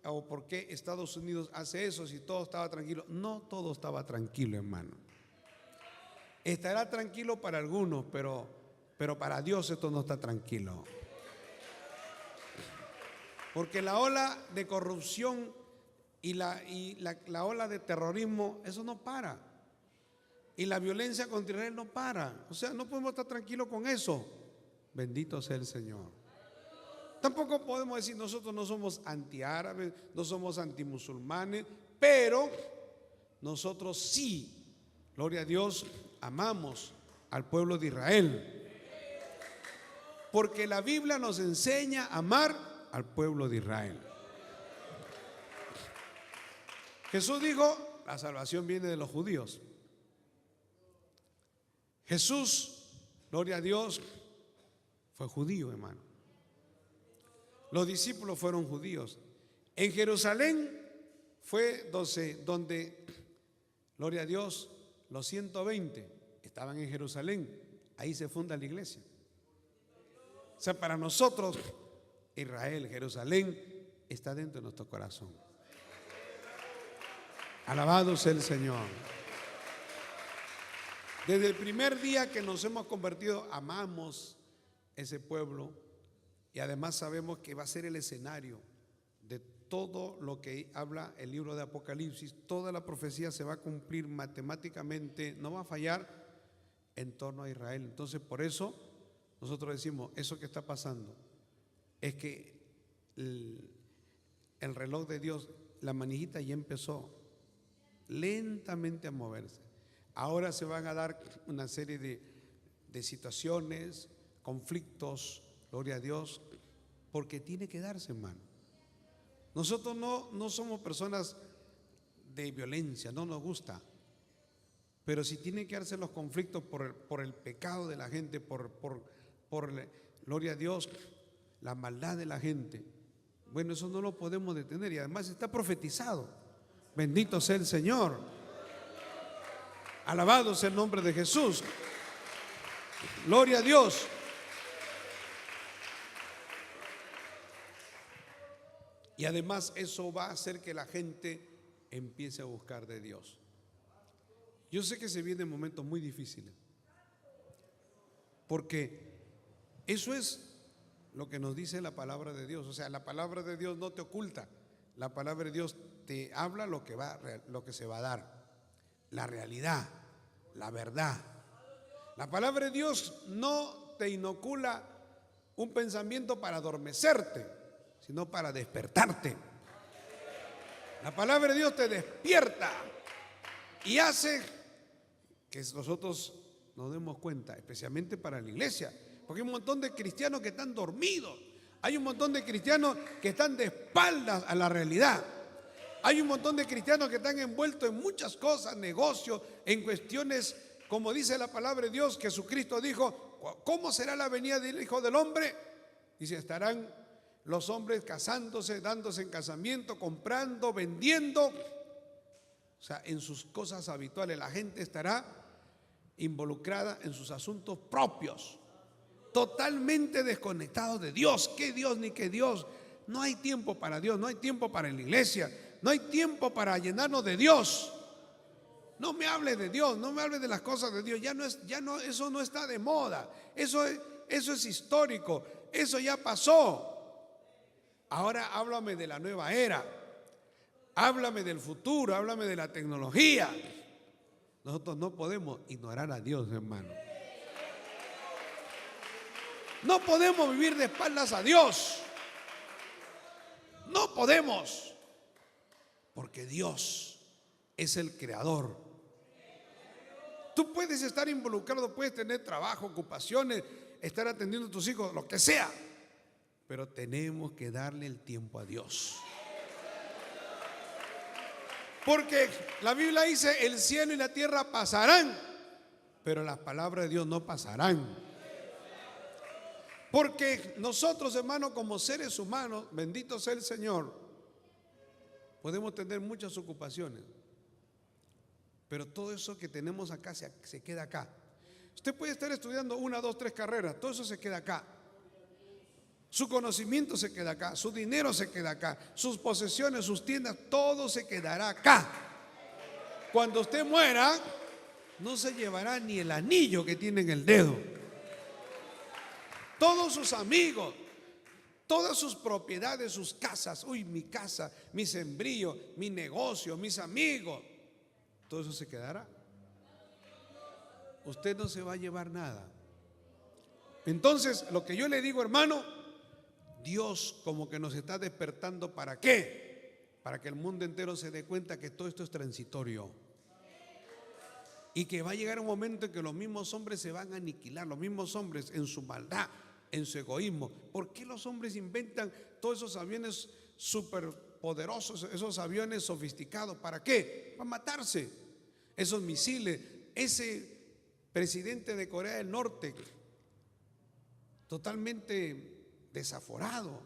S1: o por qué Estados Unidos hace eso si todo estaba tranquilo? No todo estaba tranquilo, hermano. Estará tranquilo para algunos, pero para Dios esto no está tranquilo. Porque la ola de corrupción y la ola de terrorismo, eso no para. Y la violencia contra Israel no para. O sea, no podemos estar tranquilos con eso. Bendito sea el Señor. Tampoco podemos decir nosotros no somos antiárabes, no somos antimusulmanes, pero nosotros sí, gloria a Dios, amamos al pueblo de Israel. Porque la Biblia nos enseña a amar al pueblo de Israel. Jesús dijo, la salvación viene de los judíos. Jesús, gloria a Dios, fue judío, hermano. Los discípulos fueron judíos. En Jerusalén fue donde, gloria a Dios, los 120 estaban en Jerusalén. Ahí se funda la iglesia. O sea, para nosotros, Israel, Jerusalén, está dentro de nuestro corazón. Alabado sea el Señor. Desde el primer día que nos hemos convertido, amamos ese pueblo y además sabemos que va a ser el escenario de todo lo que habla el libro de Apocalipsis. Toda la profecía se va a cumplir matemáticamente, no va a fallar en torno a Israel. Entonces, por eso nosotros decimos, eso que está pasando es que el reloj de Dios, la manijita ya empezó lentamente a moverse. Ahora se van a dar una serie de situaciones, conflictos, gloria a Dios, porque tiene que darse, hermano. Nosotros no somos personas de violencia, no nos gusta, pero si tienen que darse los conflictos por el pecado de la gente, por gloria a Dios, la maldad de la gente, bueno, eso no lo podemos detener y además está profetizado. Bendito sea el Señor. Alabado sea el nombre de Jesús. Gloria a Dios. Y además eso va a hacer que la gente empiece a buscar de Dios. Yo sé que se vienen momentos muy difíciles, porque eso es lo que nos dice la palabra de Dios. O sea, la palabra de Dios no te oculta. La palabra de Dios te habla lo que se va a dar. La realidad, la verdad. La palabra de Dios no te inocula un pensamiento para adormecerte, sino para despertarte. La palabra de Dios te despierta y hace que nosotros nos demos cuenta, especialmente para la iglesia, porque hay un montón de cristianos que están dormidos, hay un montón de cristianos que están de espaldas a la realidad. Hay un montón de cristianos que están envueltos en muchas cosas, negocios, en cuestiones como dice la palabra de Dios, Jesucristo dijo, ¿cómo será la venida del Hijo del Hombre? Dice, estarán los hombres casándose, dándose en casamiento, comprando, vendiendo. O sea, en sus cosas habituales. La gente estará involucrada en sus asuntos propios, totalmente desconectados de Dios. ¿Qué Dios ni qué Dios? No hay tiempo para Dios, no hay tiempo para la iglesia, no hay tiempo para llenarnos de Dios. No me hable de Dios, no me hable de las cosas de Dios. Eso no está de moda. Eso es histórico. Eso ya pasó. Ahora háblame de la nueva era. Háblame del futuro, háblame de la tecnología. Nosotros no podemos ignorar a Dios, hermano. No podemos vivir de espaldas a Dios. No podemos. Porque Dios es el creador. Tú puedes estar involucrado, puedes tener trabajo, ocupaciones, estar atendiendo a tus hijos, lo que sea. Pero tenemos que darle el tiempo a Dios. Porque la Biblia dice, el cielo y la tierra pasarán, pero las palabras de Dios no pasarán. Porque nosotros, hermanos, como seres humanos, bendito sea el Señor, podemos tener muchas ocupaciones. Pero todo eso que tenemos acá se queda acá. Usted puede estar estudiando 1, 2, 3 carreras, todo eso se queda acá. Su conocimiento se queda acá, su dinero se queda acá, sus posesiones, sus tiendas, todo se quedará acá. Cuando usted muera, no se llevará ni el anillo que tiene en el dedo. Todos sus amigos, todas sus propiedades, sus casas, mi casa, mi sembrío, mi negocio, mis amigos, todo eso se quedará. Usted no se va a llevar nada. Entonces, lo que yo le digo, hermano, Dios como que nos está despertando. ¿Para qué? Para que el mundo entero se dé cuenta que todo esto es transitorio. Y que va a llegar un momento en que los mismos hombres se van a aniquilar, los mismos hombres en su maldad, en su egoísmo. ¿Por qué los hombres inventan todos esos aviones superpoderosos, esos aviones sofisticados? ¿Para qué? Para matarse. Esos misiles, ese presidente de Corea del Norte, totalmente desaforado,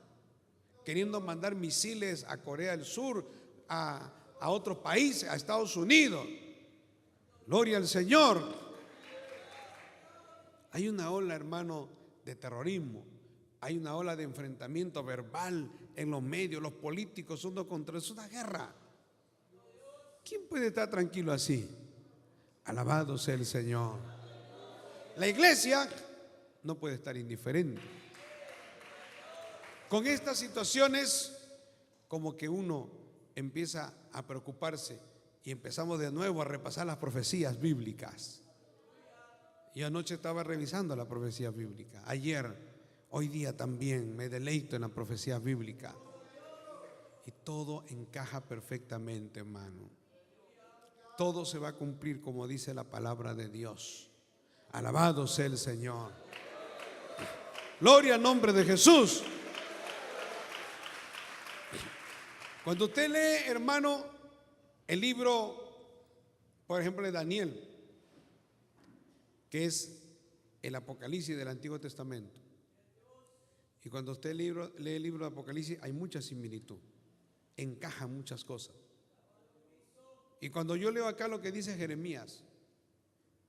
S1: queriendo mandar misiles a Corea del Sur, a otros países, a Estados Unidos. Gloria al Señor. Hay una ola, hermano, de terrorismo. Hay una ola de enfrentamiento verbal en los medios, los políticos uno contra otro. Es una guerra. ¿Quién puede estar tranquilo así? Alabado sea el Señor. La iglesia no puede estar indiferente. Con estas situaciones, como que uno empieza a preocuparse y empezamos de nuevo a repasar las profecías bíblicas. Yo anoche estaba revisando la profecía bíblica. Ayer, hoy día también me deleito en la profecía bíblica. Y todo encaja perfectamente, hermano. Todo se va a cumplir como dice la palabra de Dios. Alabado sea el Señor. Gloria al nombre de Jesús. Cuando usted lee, hermano, el libro, por ejemplo, de Daniel, que es el Apocalipsis del Antiguo Testamento, y cuando usted lee el libro de Apocalipsis, hay mucha similitud, encajan muchas cosas. Y cuando yo leo acá lo que dice Jeremías,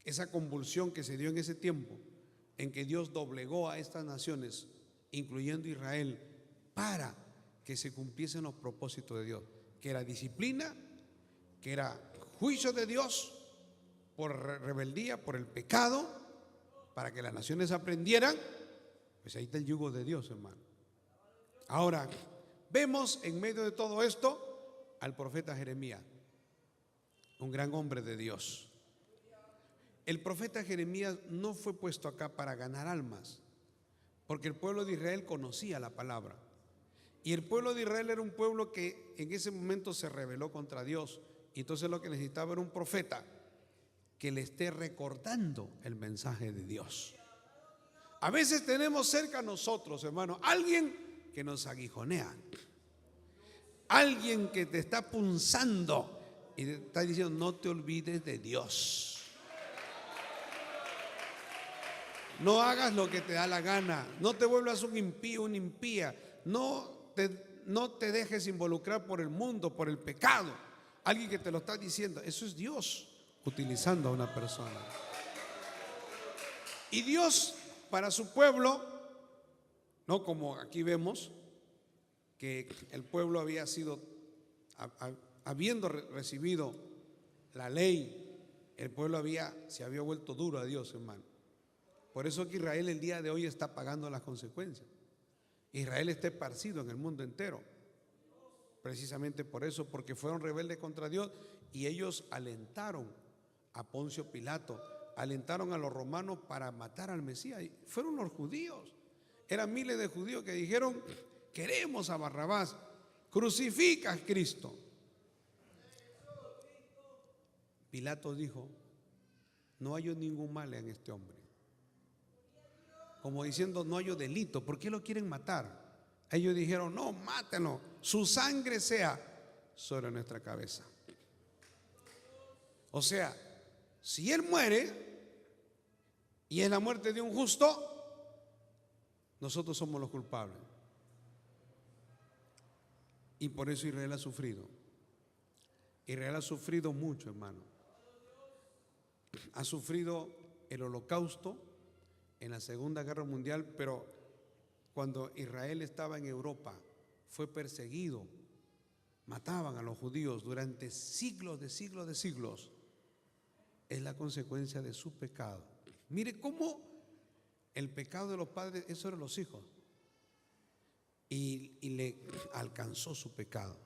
S1: esa convulsión que se dio en ese tiempo, en que Dios doblegó a estas naciones, incluyendo Israel, para que se cumpliesen los propósitos de Dios, que era disciplina, que era juicio de Dios por rebeldía, por el pecado, para que las naciones aprendieran. Pues ahí está el yugo de Dios, hermano. Ahora, vemos en medio de todo esto al profeta Jeremías, un gran hombre de Dios. El profeta Jeremías no fue puesto acá para ganar almas, porque el pueblo de Israel conocía la palabra. Y el pueblo de Israel era un pueblo que en ese momento se rebeló contra Dios. Y entonces lo que necesitaba era un profeta que le esté recordando el mensaje de Dios. A veces tenemos cerca a nosotros, hermano, alguien que nos aguijonea, alguien que te está punzando y te está diciendo: no te olvides de Dios. No hagas lo que te da la gana. No te vuelvas un impío, una impía. No te dejes involucrar por el mundo, por el pecado. Alguien que te lo está diciendo. Eso es Dios utilizando a una persona. Y Dios para su pueblo, no como aquí vemos, que el pueblo había sido, habiendo recibido la ley, el pueblo se había vuelto duro a Dios, hermano. Por eso que Israel el día de hoy está pagando las consecuencias. Israel está esparcido en el mundo entero. Precisamente por eso, porque fueron rebeldes contra Dios y ellos alentaron a Poncio Pilato, alentaron a los romanos para matar al Mesías. Fueron los judíos. Eran miles de judíos que dijeron: queremos a Barrabás, crucifica a Cristo. Pilato dijo: no hallo ningún mal en este hombre. Como diciendo, no hallo delito. ¿Por qué lo quieren matar? Ellos dijeron: no, mátenlo, su sangre sea sobre nuestra cabeza. O sea, si él muere y es la muerte de un justo, nosotros somos los culpables. Y por eso Israel ha sufrido. Israel ha sufrido mucho, hermano. Ha sufrido el Holocausto en la Segunda Guerra Mundial, pero cuando Israel estaba en Europa fue perseguido, mataban a los judíos durante siglos de siglos de siglos. Es la consecuencia de su pecado. Mire cómo el pecado de los padres, eso eran los hijos, y le alcanzó su pecado.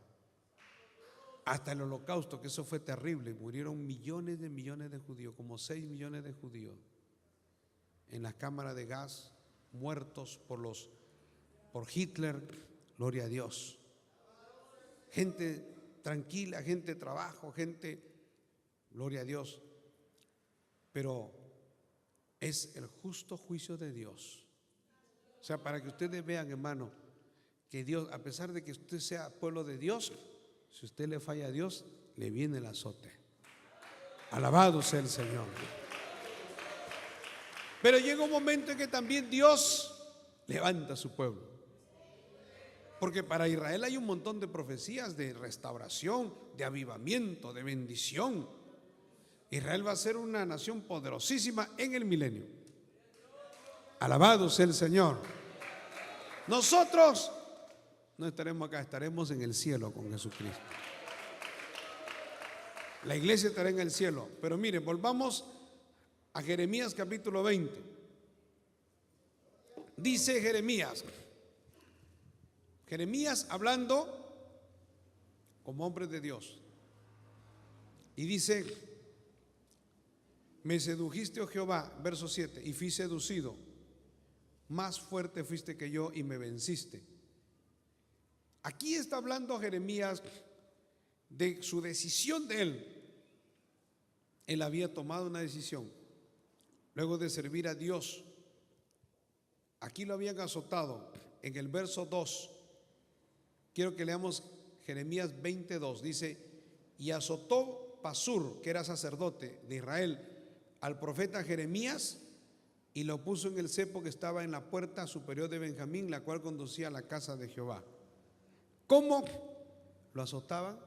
S1: Hasta el Holocausto, que eso fue terrible, murieron millones de judíos, como 6 millones de judíos en las cámaras de gas, muertos por Hitler. Gloria a Dios. Gente tranquila, gente de trabajo, gente, gloria a Dios. Pero es el justo juicio de Dios. O sea, para que ustedes vean, hermano, que Dios, a pesar de que usted sea pueblo de Dios, si usted le falla a Dios, le viene el azote. Alabado sea el Señor. Pero llega un momento en que también Dios levanta a su pueblo. Porque para Israel hay un montón de profecías de restauración, de avivamiento, de bendición. Israel va a ser una nación poderosísima en el milenio. Alabado sea el Señor. Nosotros no estaremos acá, estaremos en el cielo con Jesucristo. La iglesia estará en el cielo. Pero mire, volvamos a Jeremías capítulo 20. Dice Jeremías hablando como hombre de Dios. Y dice: me sedujiste, oh Jehová, verso 7, y fui seducido. Más fuerte fuiste que yo y me venciste. Aquí está hablando Jeremías de su decisión de él. Él había tomado una decisión luego de servir a Dios. Aquí lo habían azotado. En el verso 2, quiero que leamos Jeremías 22. Dice: y azotó Pasur, que era sacerdote de Israel, al profeta Jeremías, y lo puso en el cepo que estaba en la puerta superior de Benjamín, la cual conducía a la casa de Jehová. ¿Cómo lo azotaban?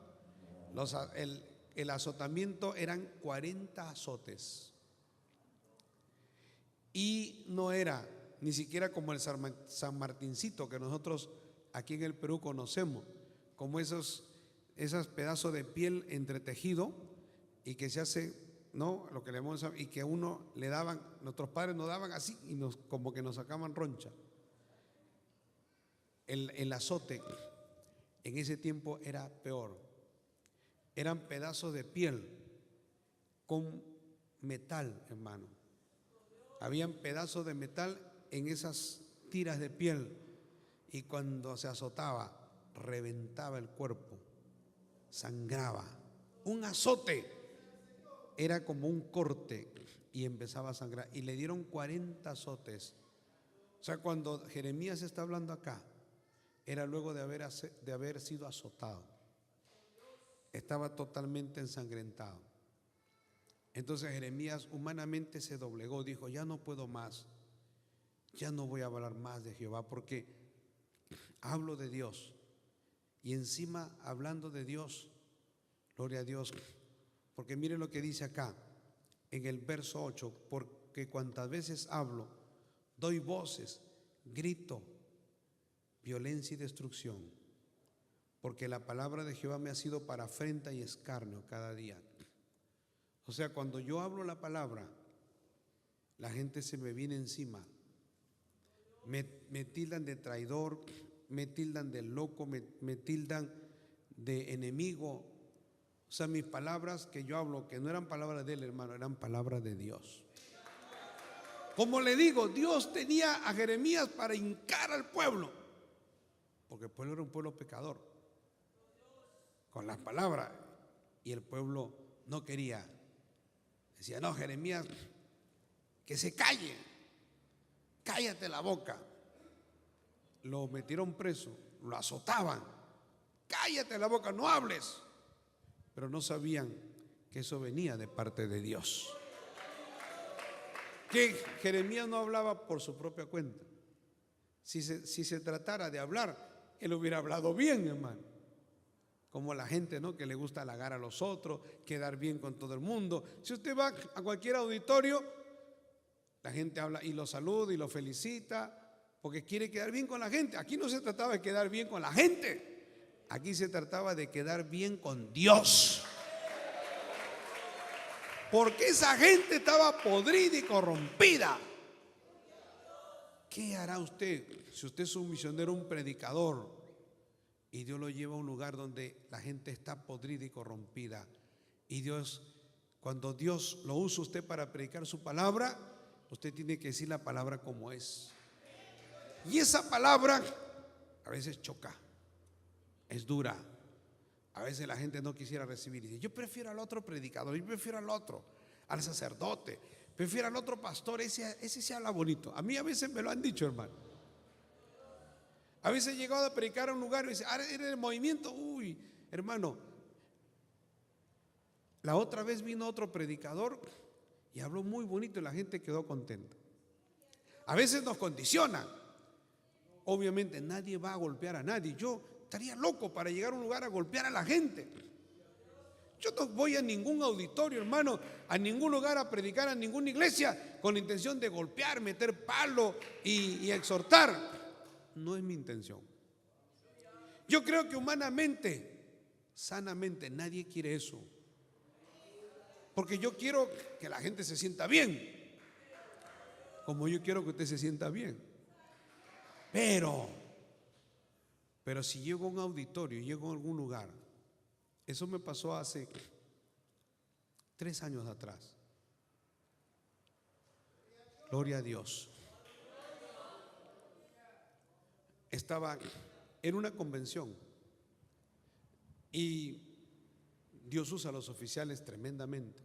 S1: El azotamiento eran 40 azotes. Y no era ni siquiera como el San Martincito que nosotros aquí en el Perú conocemos, como esos pedazos de piel entretejido y que se hace, ¿no? Lo que le vamos a, y que uno le daban, nuestros padres nos daban así y como que nos sacaban roncha. El azote en ese tiempo era peor. Eran pedazos de piel con metal, hermano. Habían pedazos de metal en esas tiras de piel, y cuando se azotaba, reventaba el cuerpo, sangraba. Un azote era como un corte y empezaba a sangrar. Y le dieron 40 azotes. O sea, cuando Jeremías está hablando acá, era luego de haber sido azotado. Estaba totalmente ensangrentado. Entonces Jeremías humanamente se doblegó, dijo: ya no puedo más. ya no voy a hablar más de Jehová porque hablo de Dios. Y encima hablando de Dios, gloria a Dios, porque mire lo que dice acá en el verso 8, porque cuantas veces hablo, doy voces, grito, violencia y destrucción, porque la palabra de Jehová me ha sido para afrenta y escarnio cada día. O sea, cuando yo hablo la palabra, la gente se me viene encima, me tildan de traidor, me tildan de loco, me tildan de enemigo. O sea, mis palabras que yo hablo, que no eran palabras de él, hermano, eran palabras de Dios. Como le digo, Dios tenía a Jeremías para hincar al pueblo, porque el pueblo era un pueblo pecador, con las palabras, y el pueblo no quería. Decía, no, Jeremías, que se calle, cállate la boca. Lo metieron preso, lo azotaban, cállate la boca, no hables. Pero no sabían que eso venía de parte de Dios, que Jeremías no hablaba por su propia cuenta. Si se tratara de hablar, él hubiera hablado bien, hermano, como la gente, ¿no?, que le gusta halagar a los otros, quedar bien con todo el mundo. Si usted va a cualquier auditorio, la gente habla y lo saluda y lo felicita porque quiere quedar bien con la gente. Aquí no se trataba de quedar bien con la gente, aquí se trataba de quedar bien con Dios, porque esa gente estaba podrida y corrompida. ¿Qué hará usted si usted es un misionero, un predicador, y Dios lo lleva a un lugar donde la gente está podrida y corrompida? Y Dios, cuando Dios lo usa usted para predicar su palabra, usted tiene que decir la palabra como es. Y esa palabra a veces choca, es dura. A veces la gente no quisiera recibir y dice, yo prefiero al otro predicador, yo prefiero al otro, al sacerdote, prefiero al otro pastor, ese se habla bonito. A mí a veces me lo han dicho, hermano. A veces he llegado a predicar a un lugar y dice, ahora eres el movimiento. Uy, hermano, la otra vez vino otro predicador y habló muy bonito y la gente quedó contenta. A veces nos condicionan. Obviamente nadie va a golpear a nadie. Yo estaría loco para llegar a un lugar a golpear a la gente. Yo no voy a ningún auditorio, hermano, a ningún lugar a predicar, a ninguna iglesia con la intención de golpear, meter palo y exhortar. No es mi intención. Yo creo que humanamente, sanamente, nadie quiere eso, porque yo quiero que la gente se sienta bien, como yo quiero que usted se sienta bien. Pero si llego a un auditorio, llego a algún lugar, eso me pasó hace 3 años atrás. Gloria a Dios. Estaba en una convención y Dios usa a los oficiales tremendamente,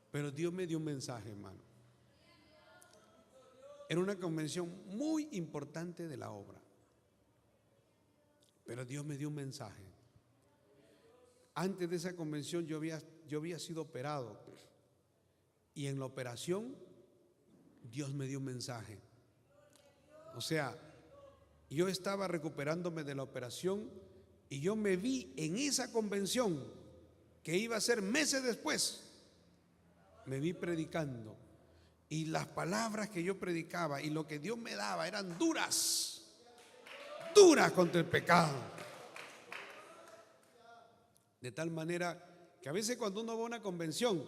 S1: pero Dios me dio un mensaje, hermano. Era una convención muy importante de la obra, pero Dios me dio un mensaje. Antes de esa convención yo había sido operado, y en la operación Dios me dio un mensaje. O sea, yo estaba recuperándome de la operación y yo me vi en esa convención que iba a ser meses después. Me vi predicando y las palabras que yo predicaba y lo que Dios me daba eran duras contra el pecado. De tal manera que a veces cuando uno va a una convención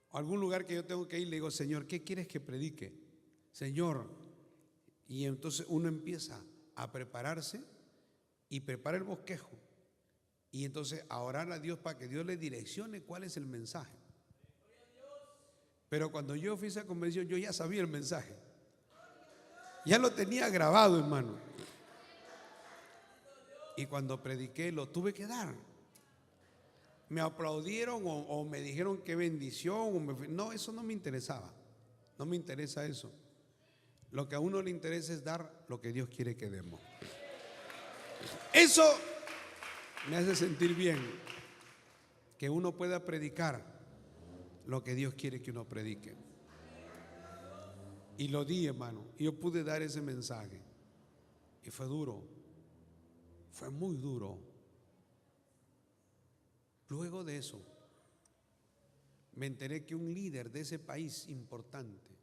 S1: o algún lugar que yo tengo que ir, le digo, Señor, ¿qué quieres que predique? Señor. Y entonces uno empieza a prepararse y prepara el bosquejo y entonces a orar a Dios para que Dios le direccione cuál es el mensaje. Pero cuando yo fui a esa convención, yo ya sabía el mensaje, ya lo tenía grabado, hermano, y cuando prediqué lo tuve que dar. Me aplaudieron o me dijeron qué bendición, no, eso no me interesaba, no me interesa eso. Lo que a uno le interesa es dar lo que Dios quiere que demos. Eso me hace sentir bien, que uno pueda predicar lo que Dios quiere que uno predique. Y lo di, hermano, y yo pude dar ese mensaje. Y fue duro, fue muy duro. Luego de eso, me enteré que un líder de ese país importante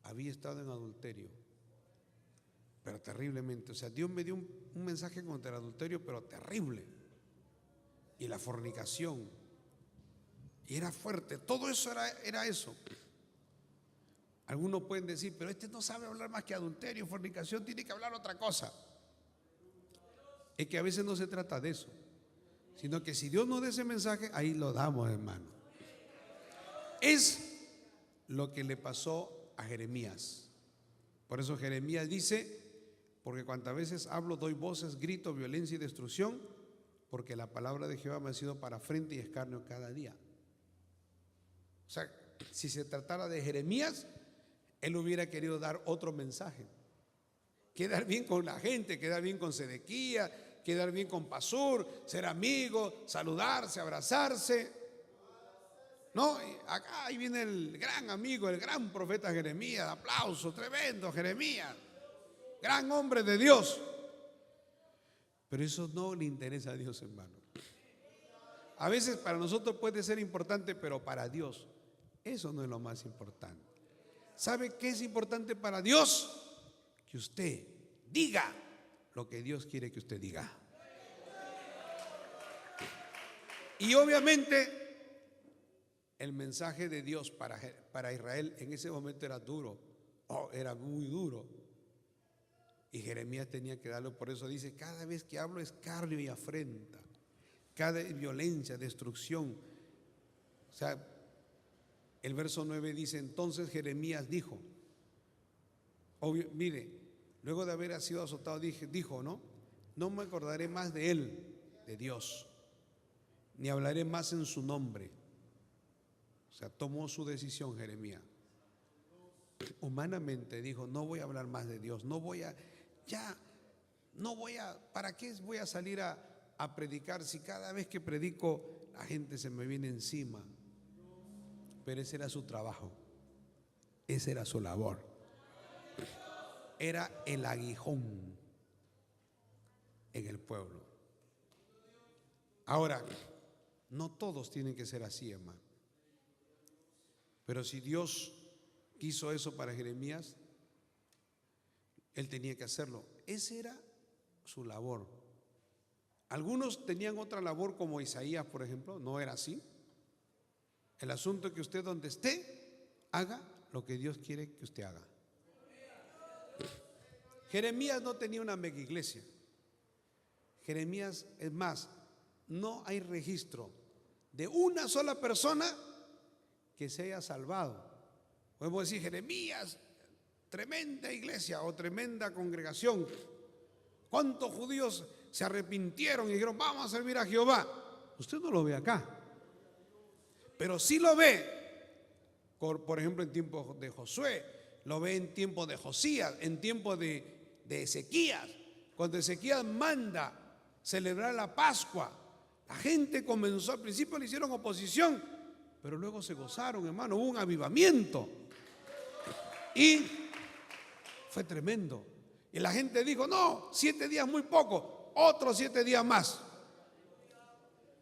S1: había estado en adulterio, pero terriblemente. O sea, Dios me dio un mensaje contra el adulterio, pero terrible. Y la fornicación. Y era fuerte, todo eso era eso. Algunos pueden decir, pero este no sabe hablar más que adulterio, fornicación, tiene que hablar otra cosa. Es que a veces no se trata de eso, sino que si Dios nos da ese mensaje, ahí lo damos, hermano. Es lo que le pasó a Jeremías. Por eso Jeremías dice, porque cuantas veces hablo, doy voces, grito, violencia y destrucción, porque la palabra de Jehová me ha sido para frente y escarnio cada día. O sea, si se tratara de Jeremías, él hubiera querido dar otro mensaje. Quedar bien con la gente, quedar bien con Sedequías, quedar bien con Pasur, ser amigos, saludarse, abrazarse. No, acá ahí viene el gran amigo, el gran profeta Jeremías. Aplauso, tremendo Jeremías, gran hombre de Dios. Pero eso no le interesa a Dios, hermano. A veces para nosotros puede ser importante, pero para Dios eso no es lo más importante. ¿Sabe qué es importante para Dios? Que usted diga lo que Dios quiere que usted diga. Y obviamente el mensaje de Dios para Israel en ese momento era duro, era muy duro. Y Jeremías tenía que darlo, por eso dice, cada vez que hablo escarnio y afrenta, cada violencia, destrucción. O sea, el verso 9 dice, entonces Jeremías dijo, mire, luego de haber sido azotado, dijo, no me acordaré más de él, de Dios, ni hablaré más en su nombre. O sea, tomó su decisión Jeremías. Humanamente dijo, no voy a hablar más de Dios, ¿para qué voy a salir a predicar si cada vez que predico la gente se me viene encima? Pero ese era su trabajo, esa era su labor, era el aguijón en el pueblo. Ahora, no todos tienen que ser así, hermano. Pero si Dios quiso eso para Jeremías, él tenía que hacerlo. Esa era su labor. Algunos tenían otra labor, como Isaías, por ejemplo, no era así. El asunto es que usted donde esté, haga lo que Dios quiere que usted haga. Jeremías no tenía una mega iglesia. Jeremías, es más, no hay registro de una sola persona que se haya salvado. Podemos decir, Jeremías, tremenda iglesia o tremenda congregación. ¿Cuántos judíos se arrepintieron y dijeron, vamos a servir a Jehová? Usted no lo ve acá. Pero sí lo ve, por ejemplo, en tiempos de Josué, lo ve en tiempos de Josías, en tiempos de Ezequías. Cuando Ezequías manda celebrar la Pascua, la gente comenzó, al principio le hicieron oposición, pero luego se gozaron, hermano, hubo un avivamiento. Y fue tremendo. Y la gente dijo, no, 7 días muy poco, otros 7 días más.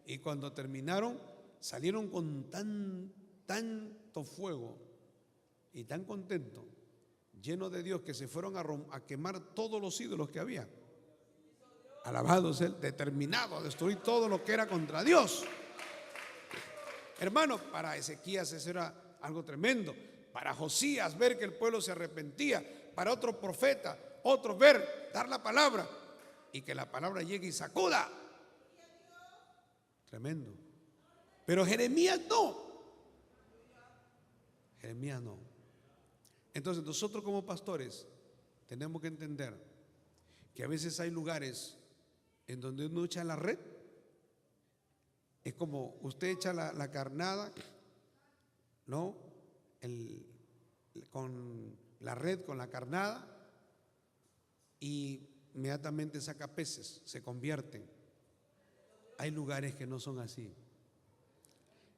S1: Y cuando terminaron, salieron con tanto fuego y tan contentos, llenos de Dios, que se fueron a quemar todos los ídolos que había. Alabado sea Él, determinado a destruir todo lo que era contra Dios. Hermano, para Ezequías eso era algo tremendo. Para Josías, ver que el pueblo se arrepentía. Para otro profeta, otro ver, dar la palabra y que la palabra llegue y sacuda. Tremendo. Pero Jeremías no. Jeremías no. Entonces nosotros como pastores tenemos que entender que a veces hay lugares en donde uno echa la red. Es como usted echa la carnada, ¿no? Con la red, con la carnada, y inmediatamente saca peces, se convierten. Hay lugares que no son así.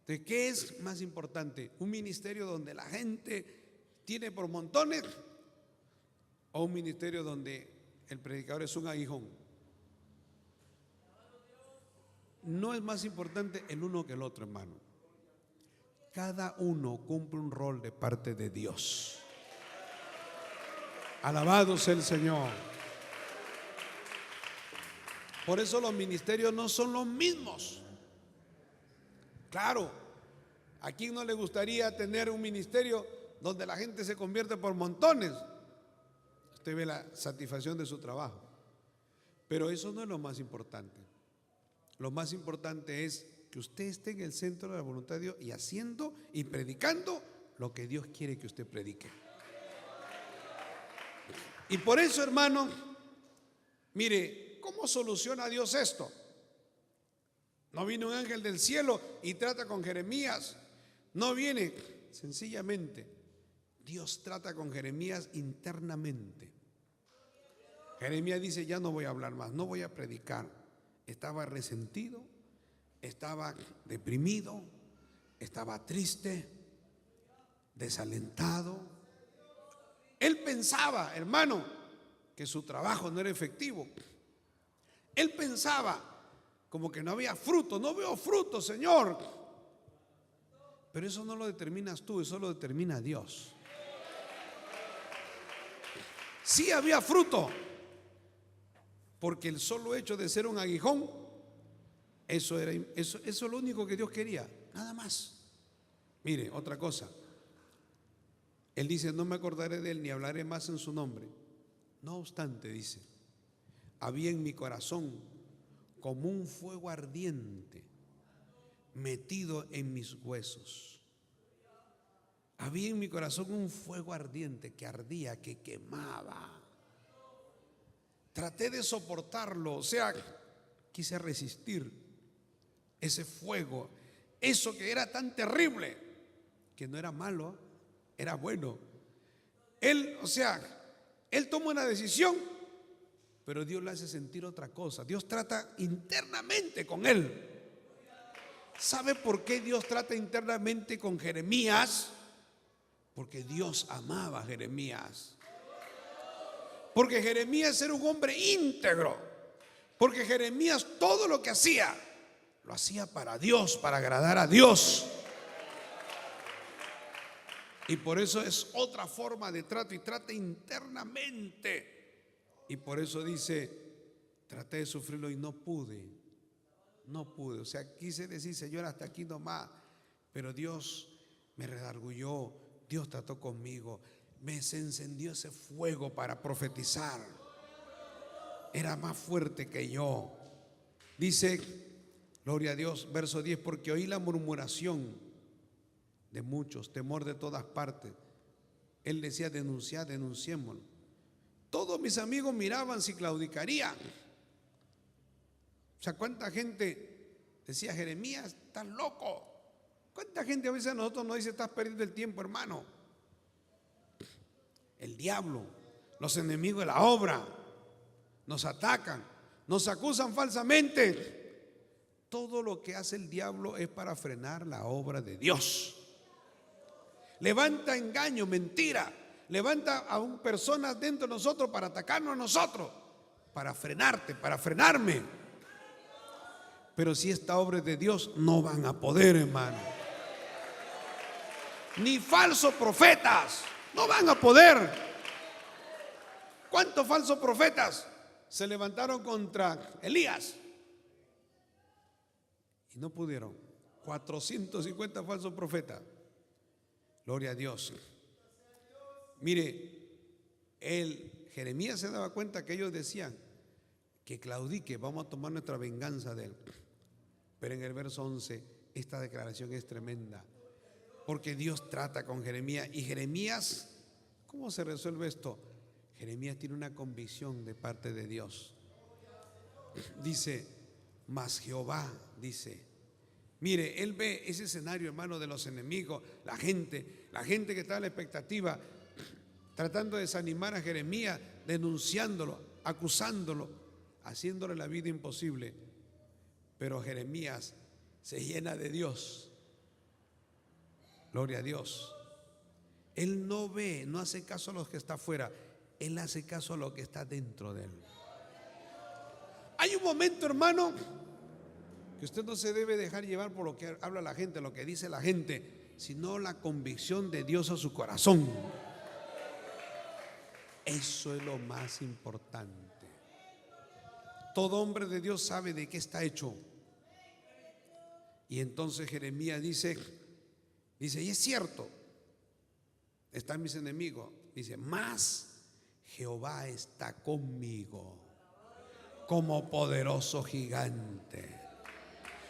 S1: Entonces, ¿qué es más importante? Un ministerio donde la gente tiene por montones, o un ministerio donde el predicador es un aguijón. No es más importante el uno que el otro, hermano. Cada uno cumple un rol de parte de Dios. Alabado sea el Señor. Por eso los ministerios no son los mismos. Claro, ¿a quién no le gustaría tener un ministerio donde la gente se convierte por montones? Usted ve la satisfacción de su trabajo. Pero eso no es lo más importante. Lo más importante es que usted esté en el centro de la voluntad de Dios y haciendo y predicando lo que Dios quiere que usted predique. Y por eso, hermano, mire, ¿cómo soluciona Dios esto? No viene un ángel del cielo y trata con Jeremías. No viene, sencillamente, Dios trata con Jeremías internamente. Jeremías dice: ya no voy a hablar más, no voy a predicar. Estaba resentido, estaba deprimido, estaba triste, desalentado. Él pensaba, hermano, que su trabajo no era efectivo. Él pensaba como que no había fruto. No veo fruto, Señor. Pero eso no lo determinas tú, eso lo determina Dios. Sí había fruto, porque el solo hecho de ser un aguijón, eso es lo único que Dios quería, nada más. Mire, otra cosa. Él dice: no me acordaré de él ni hablaré más en su nombre. No obstante, dice, había en mi corazón como un fuego ardiente metido en mis huesos. Había en mi corazón un fuego ardiente que ardía, que quemaba. Traté de soportarlo, o sea, quise resistir ese fuego, eso que era tan terrible, que no era malo, era bueno. Él toma una decisión, pero Dios le hace sentir otra cosa. Dios trata internamente con él. ¿Sabe por qué Dios trata internamente con Jeremías? Porque Dios amaba a Jeremías. Porque Jeremías era un hombre íntegro. Porque Jeremías todo lo que hacía, lo hacía para Dios, para agradar a Dios. Y por eso es otra forma de trato, y trata internamente. Y por eso dice: traté de sufrirlo y no pude. O sea, quise decir: Señor, hasta aquí nomás. Pero Dios me redarguyó, Dios trató conmigo, se encendió ese fuego para profetizar. Era más fuerte que yo. Dice, gloria a Dios, verso 10: porque oí la murmuración de muchos, temor de todas partes. Él decía: denunciémoslo. Todos mis amigos miraban si claudicaría. O sea, ¿cuánta gente decía: Jeremías, estás loco? ¿Cuánta gente a veces a nosotros nos dice: estás perdiendo el tiempo, hermano? El diablo, los enemigos de la obra, nos atacan, nos acusan falsamente. Todo lo que hace el diablo es para frenar la obra de Dios. Levanta engaño, mentira, levanta a personas dentro de nosotros para atacarnos a nosotros, para frenarte, para frenarme. Pero si esta obra es de Dios, no van a poder, hermano. Ni falsos profetas, no van a poder. ¿Cuántos falsos profetas se levantaron contra Elías? Y no pudieron. 450 falsos profetas. Gloria a Dios. Mire, Jeremías se daba cuenta que ellos decían: que claudique, vamos a tomar nuestra venganza de él. Pero en el verso 11, esta declaración es tremenda, porque Dios trata con Jeremías. Y Jeremías, ¿cómo se resuelve esto? Jeremías tiene una convicción de parte de Dios. Dice: mas Jehová, dice, mire, él ve ese escenario, hermano, de los enemigos, la gente que está en la expectativa, tratando de desanimar a Jeremías, denunciándolo, acusándolo, haciéndole la vida imposible. Pero Jeremías se llena de Dios. Gloria a Dios. Él no ve, no hace caso a los que está afuera, Él hace caso a lo que está dentro de Él. Hay un momento, hermano, que usted no se debe dejar llevar por lo que habla la gente, lo que dice la gente, sino la convicción de Dios a su corazón. Eso es lo más importante. Todo hombre de Dios sabe de qué está hecho. Y entonces Jeremías dice, y es cierto, están mis enemigos. Dice, mas Jehová está conmigo como poderoso gigante.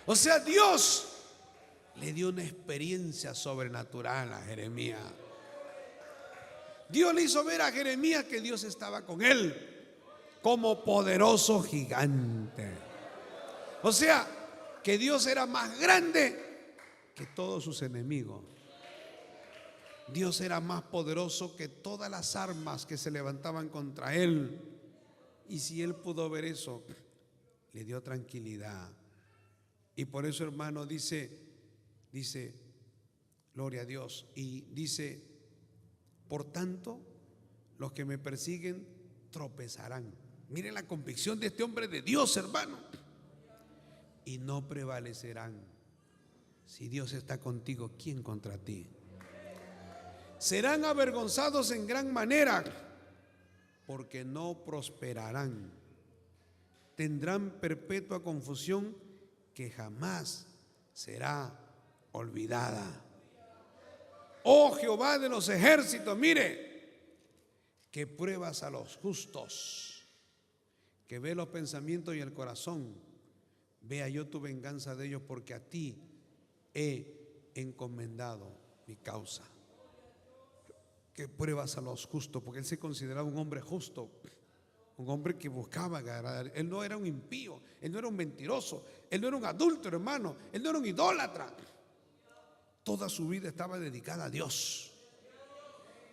S1: O sea, Dios le dio una experiencia sobrenatural a Jeremías. Dios le hizo ver a Jeremías que Dios estaba con él como poderoso gigante. O sea, que Dios era más grande que todos sus enemigos. Dios era más poderoso que todas las armas que se levantaban contra él. Y si él pudo ver eso, le dio tranquilidad. Y por eso, hermano, dice, gloria a Dios, y dice, por tanto, los que me persiguen tropezarán. Miren la convicción de este hombre de Dios, hermano. Y no prevalecerán. Si Dios está contigo, ¿quién contra ti? Serán avergonzados en gran manera, porque no prosperarán. Tendrán perpetua confusión que jamás será olvidada. Oh Jehová de los ejércitos, mire, que pruebas a los justos, que ve los pensamientos y el corazón. Vea yo tu venganza de ellos, porque a ti he encomendado mi causa. Que pruebas a los justos, porque él se consideraba un hombre justo, un hombre que buscaba agradar. Él no era un impío, él no era un mentiroso, él no era un adúltero, hermano, él no era un idólatra. Toda su vida estaba dedicada a Dios.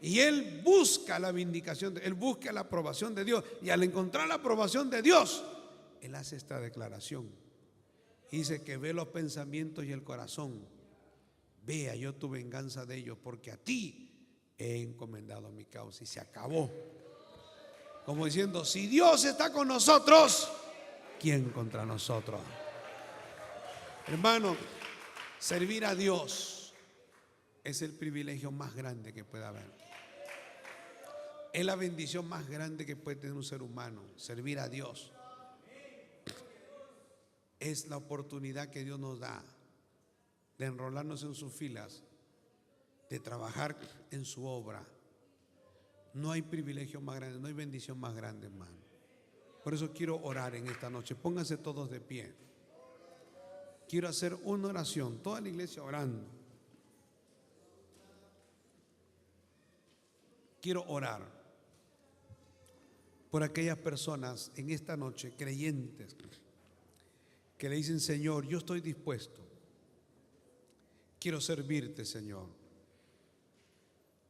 S1: Y él busca la vindicación, él busca la aprobación de Dios. Y al encontrar la aprobación de Dios, él hace esta declaración. Dice que ve los pensamientos y el corazón. Vea yo tu venganza de ellos, porque a ti he encomendado mi causa. Y se acabó. Como diciendo, si Dios está con nosotros, ¿quién contra nosotros? Hermano, servir a Dios es el privilegio más grande que puede haber. Es la bendición más grande que puede tener un ser humano. Servir a Dios es la oportunidad que Dios nos da de enrolarnos en sus filas, de trabajar en su obra. No hay privilegio más grande, no hay bendición más grande, hermano. Por eso quiero orar en esta noche. Pónganse todos de pie. Quiero hacer una oración, toda la iglesia orando. Quiero orar por aquellas personas en esta noche, creyentes, que le dicen, Señor, yo estoy dispuesto. Quiero servirte, Señor.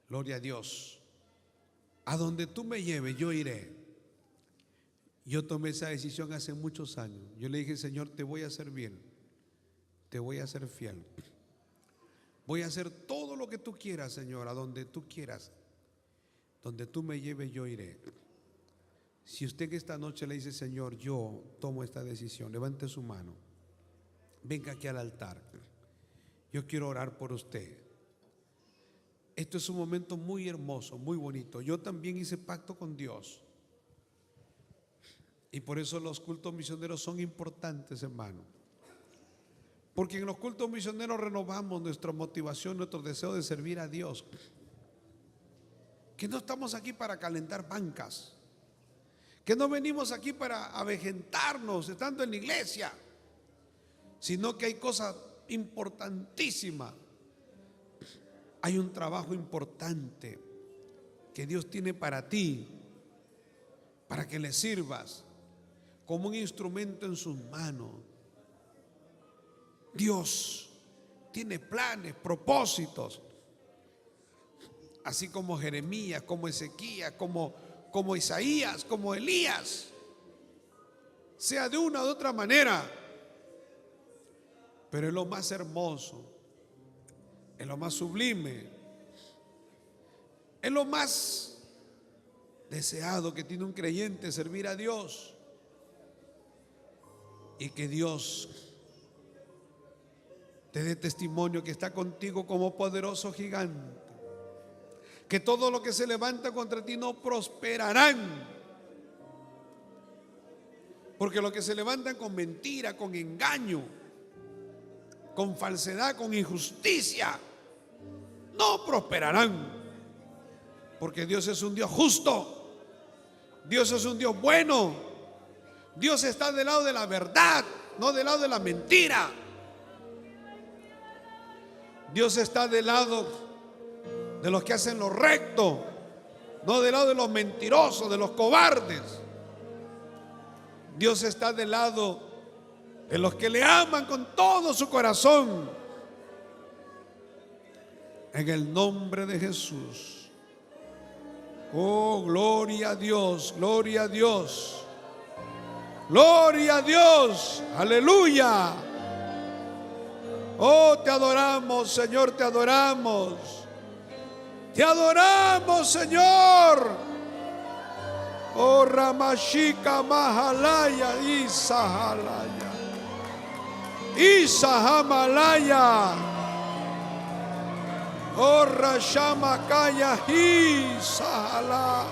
S1: Gloria a Dios. A donde tú me lleves, yo iré. Yo tomé esa decisión hace muchos años. Yo le dije, Señor, te voy a servir. Te voy a ser fiel. Voy a hacer todo lo que tú quieras, Señor, a donde tú quieras. Donde tú me lleves, yo iré. Si usted esta noche le dice, Señor, yo tomo esta decisión, levante su mano. Venga aquí al altar. Yo quiero orar por usted. Esto es un momento muy hermoso, muy bonito. Yo también hice pacto con Dios. Y por eso los cultos misioneros son importantes, hermano. Porque en los cultos misioneros renovamos nuestra motivación, nuestro deseo de servir a Dios. Que no estamos aquí para calentar bancas. Que no venimos aquí para avejentarnos estando en la iglesia. Sino que hay cosas importantísimas. Hay un trabajo importante que Dios tiene para ti, para que le sirvas como un instrumento en sus manos. Dios tiene planes, propósitos, así como Jeremías, como Ezequías, como Isaías, como Elías, sea de una u otra manera, pero es lo más hermoso, es lo más sublime, Es lo más deseado que tiene un creyente, servir a Dios. Y que Dios te dé testimonio que está contigo como poderoso gigante. Que todo lo que se levanta contra ti no prosperarán. Porque los que se levantan con mentira, con engaño, con falsedad, con injusticia, no prosperarán. Porque Dios es un Dios justo. Dios es un Dios bueno. Dios está del lado de la verdad, no del lado de la mentira. Dios está del lado de los que hacen lo recto, no del lado de los mentirosos, de los cobardes. Dios está del lado de los que le aman con todo su corazón. En el nombre de Jesús. Oh, gloria a Dios, gloria a Dios. Gloria a Dios, aleluya. Oh, te adoramos, Señor, te adoramos. Te adoramos, Señor. Oh, Ramashika Mahalaya, Isahalaya, Isahamalaya. Oh, Rashamakaya, Isahala,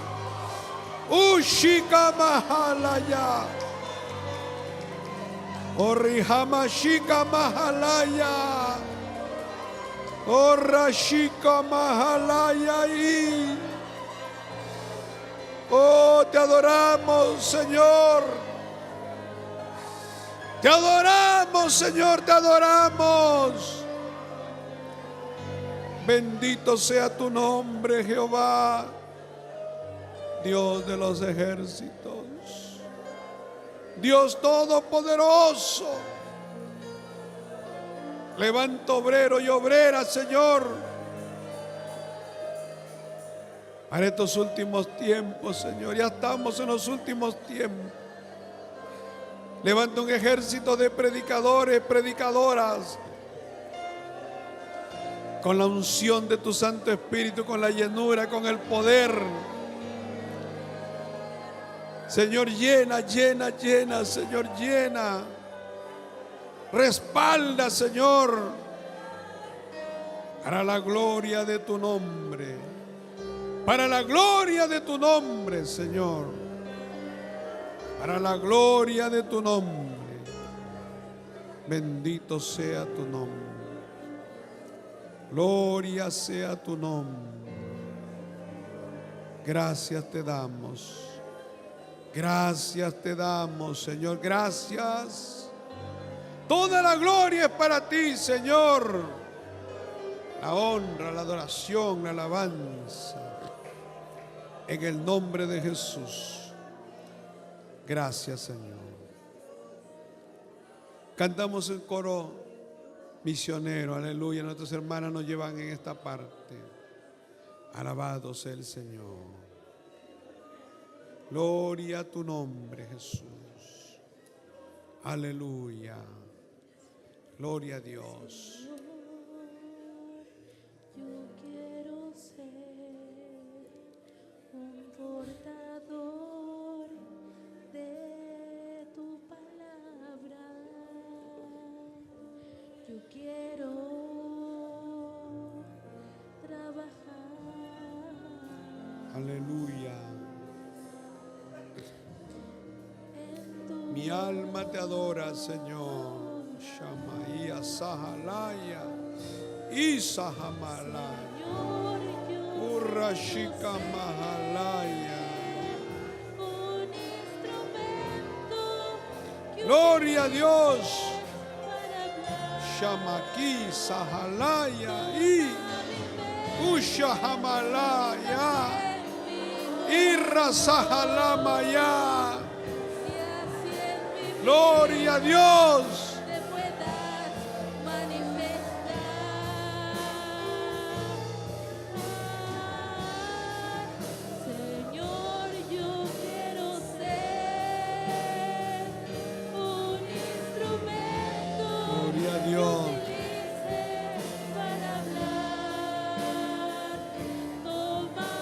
S1: Ushika Mahalaya. Oh, Rihamashika Mahalaya. Oh, Rashika Mahalaya. Oh, te adoramos, Señor. Te adoramos, Señor, te adoramos. Bendito sea tu nombre, Jehová, Dios de los ejércitos, Dios todopoderoso. Levanta obrero y obrera, Señor, para estos últimos tiempos, Señor. Ya estamos en los últimos tiempos. Levanta un ejército de predicadores, predicadoras, con la unción de tu Santo Espíritu, con la llenura, con el poder. Señor, llena, llena, llena, Señor, llena. Respalda, Señor, para la gloria de tu nombre. Para la gloria de tu nombre, Señor. Para la gloria de tu nombre. Bendito sea tu nombre. Gloria sea tu nombre. Gracias te damos. Gracias te damos, Señor. Gracias. Toda la gloria es para ti, Señor. La honra, la adoración, la alabanza. En el nombre de Jesús. Gracias, Señor. Cantamos el coro misionero, aleluya. Nuestras hermanas nos llevan en esta parte. Alabado sea el Señor. Gloria a tu nombre, Jesús. Aleluya. Gloria a Dios.
S2: Yo quiero ser un portador de tu palabra. Yo quiero trabajar.
S1: Aleluya. Mi alma te adora, Señor. Shamaia Sahalaya. Isahamalaya. Urashika Mahalaya.
S2: Un instrumento que
S1: Gloria a Dios.
S2: para hablar.
S1: Shamaki Sahalaya. Y Ushahamalaya. Irra Sahalamaya. Gloria a Dios.
S2: Te puedas manifestar. Señor, yo quiero ser un instrumento
S1: Gloria a
S2: que
S1: Dios.
S2: utilices para hablar. Toma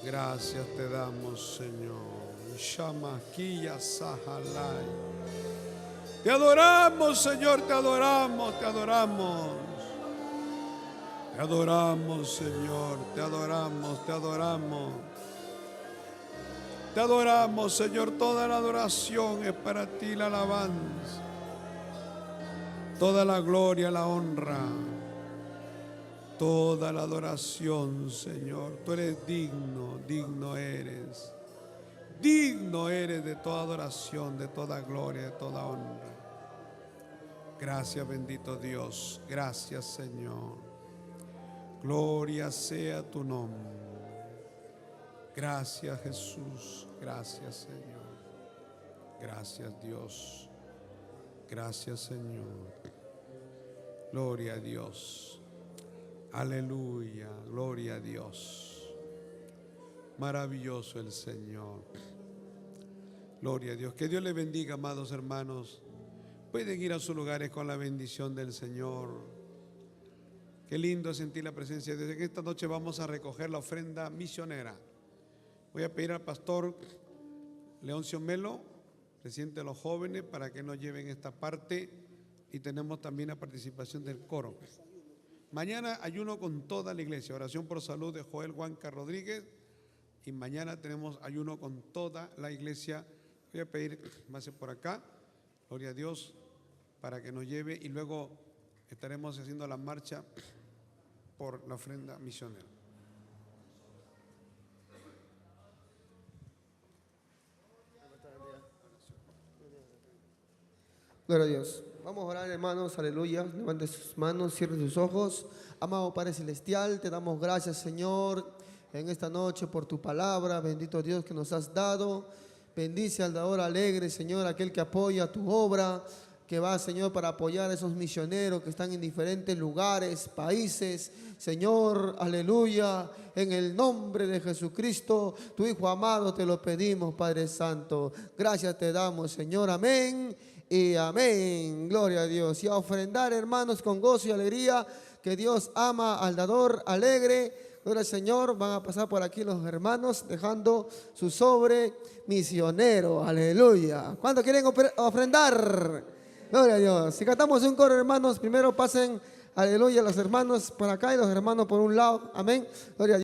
S1: Gracias te damos, Señor. Shamaquilla Sahalai. Te adoramos, Señor, te adoramos, te adoramos. Te adoramos, Señor, te adoramos, te adoramos. Te adoramos, Señor, toda la adoración es para ti, la alabanza. Toda la gloria, la honra. Toda la adoración, Señor. Tú eres digno, digno eres. Digno eres de toda adoración, de toda gloria, de toda honra. Gracias, bendito Dios. Gracias, Señor. Gloria sea tu nombre. Gracias, Jesús. Gracias, Señor. Gracias, Dios. Gracias, Señor. Gloria a Dios. Aleluya. Gloria a Dios. Maravilloso el Señor. Gloria a Dios. Que Dios les bendiga, amados hermanos. Pueden ir a sus lugares con la bendición del Señor. Qué lindo sentir la presencia de Dios. En esta noche vamos a recoger la ofrenda misionera. Voy a pedir al pastor Leoncio Melo, presidente de los jóvenes, para que nos lleven esta parte, y tenemos también la participación del coro. Mañana ayuno con toda la iglesia, oración por salud de Joel Huanca Rodríguez, y mañana tenemos ayuno con toda la iglesia. Voy a pedir, pase por acá, gloria a Dios, para que nos lleve, y luego estaremos haciendo la marcha por la ofrenda misionera.
S3: Gloria a Dios. Vamos a orar, hermanos, aleluya. Levante sus manos, cierre sus ojos. Amado Padre Celestial, te damos gracias, Señor, en esta noche por tu palabra. Bendito Dios que nos has dado. Bendice al dador alegre, Señor, aquel que apoya tu obra, que va, Señor, para apoyar a esos misioneros que están en diferentes lugares, países. Señor, aleluya, en el nombre de Jesucristo, tu Hijo amado, te lo pedimos, Padre Santo. Gracias te damos, Señor. Amén y amén. Gloria a Dios. Y a ofrendar, hermanos, con gozo y alegría, que Dios ama al dador alegre. Gloria al Señor. Van a pasar por aquí los hermanos dejando su sobre misionero. Aleluya. ¿Cuántos quieren ofrendar? Gloria a Dios. Si cantamos un coro, hermanos, primero pasen, aleluya, los hermanos por acá y los hermanos por un lado. Amén. Gloria a Dios.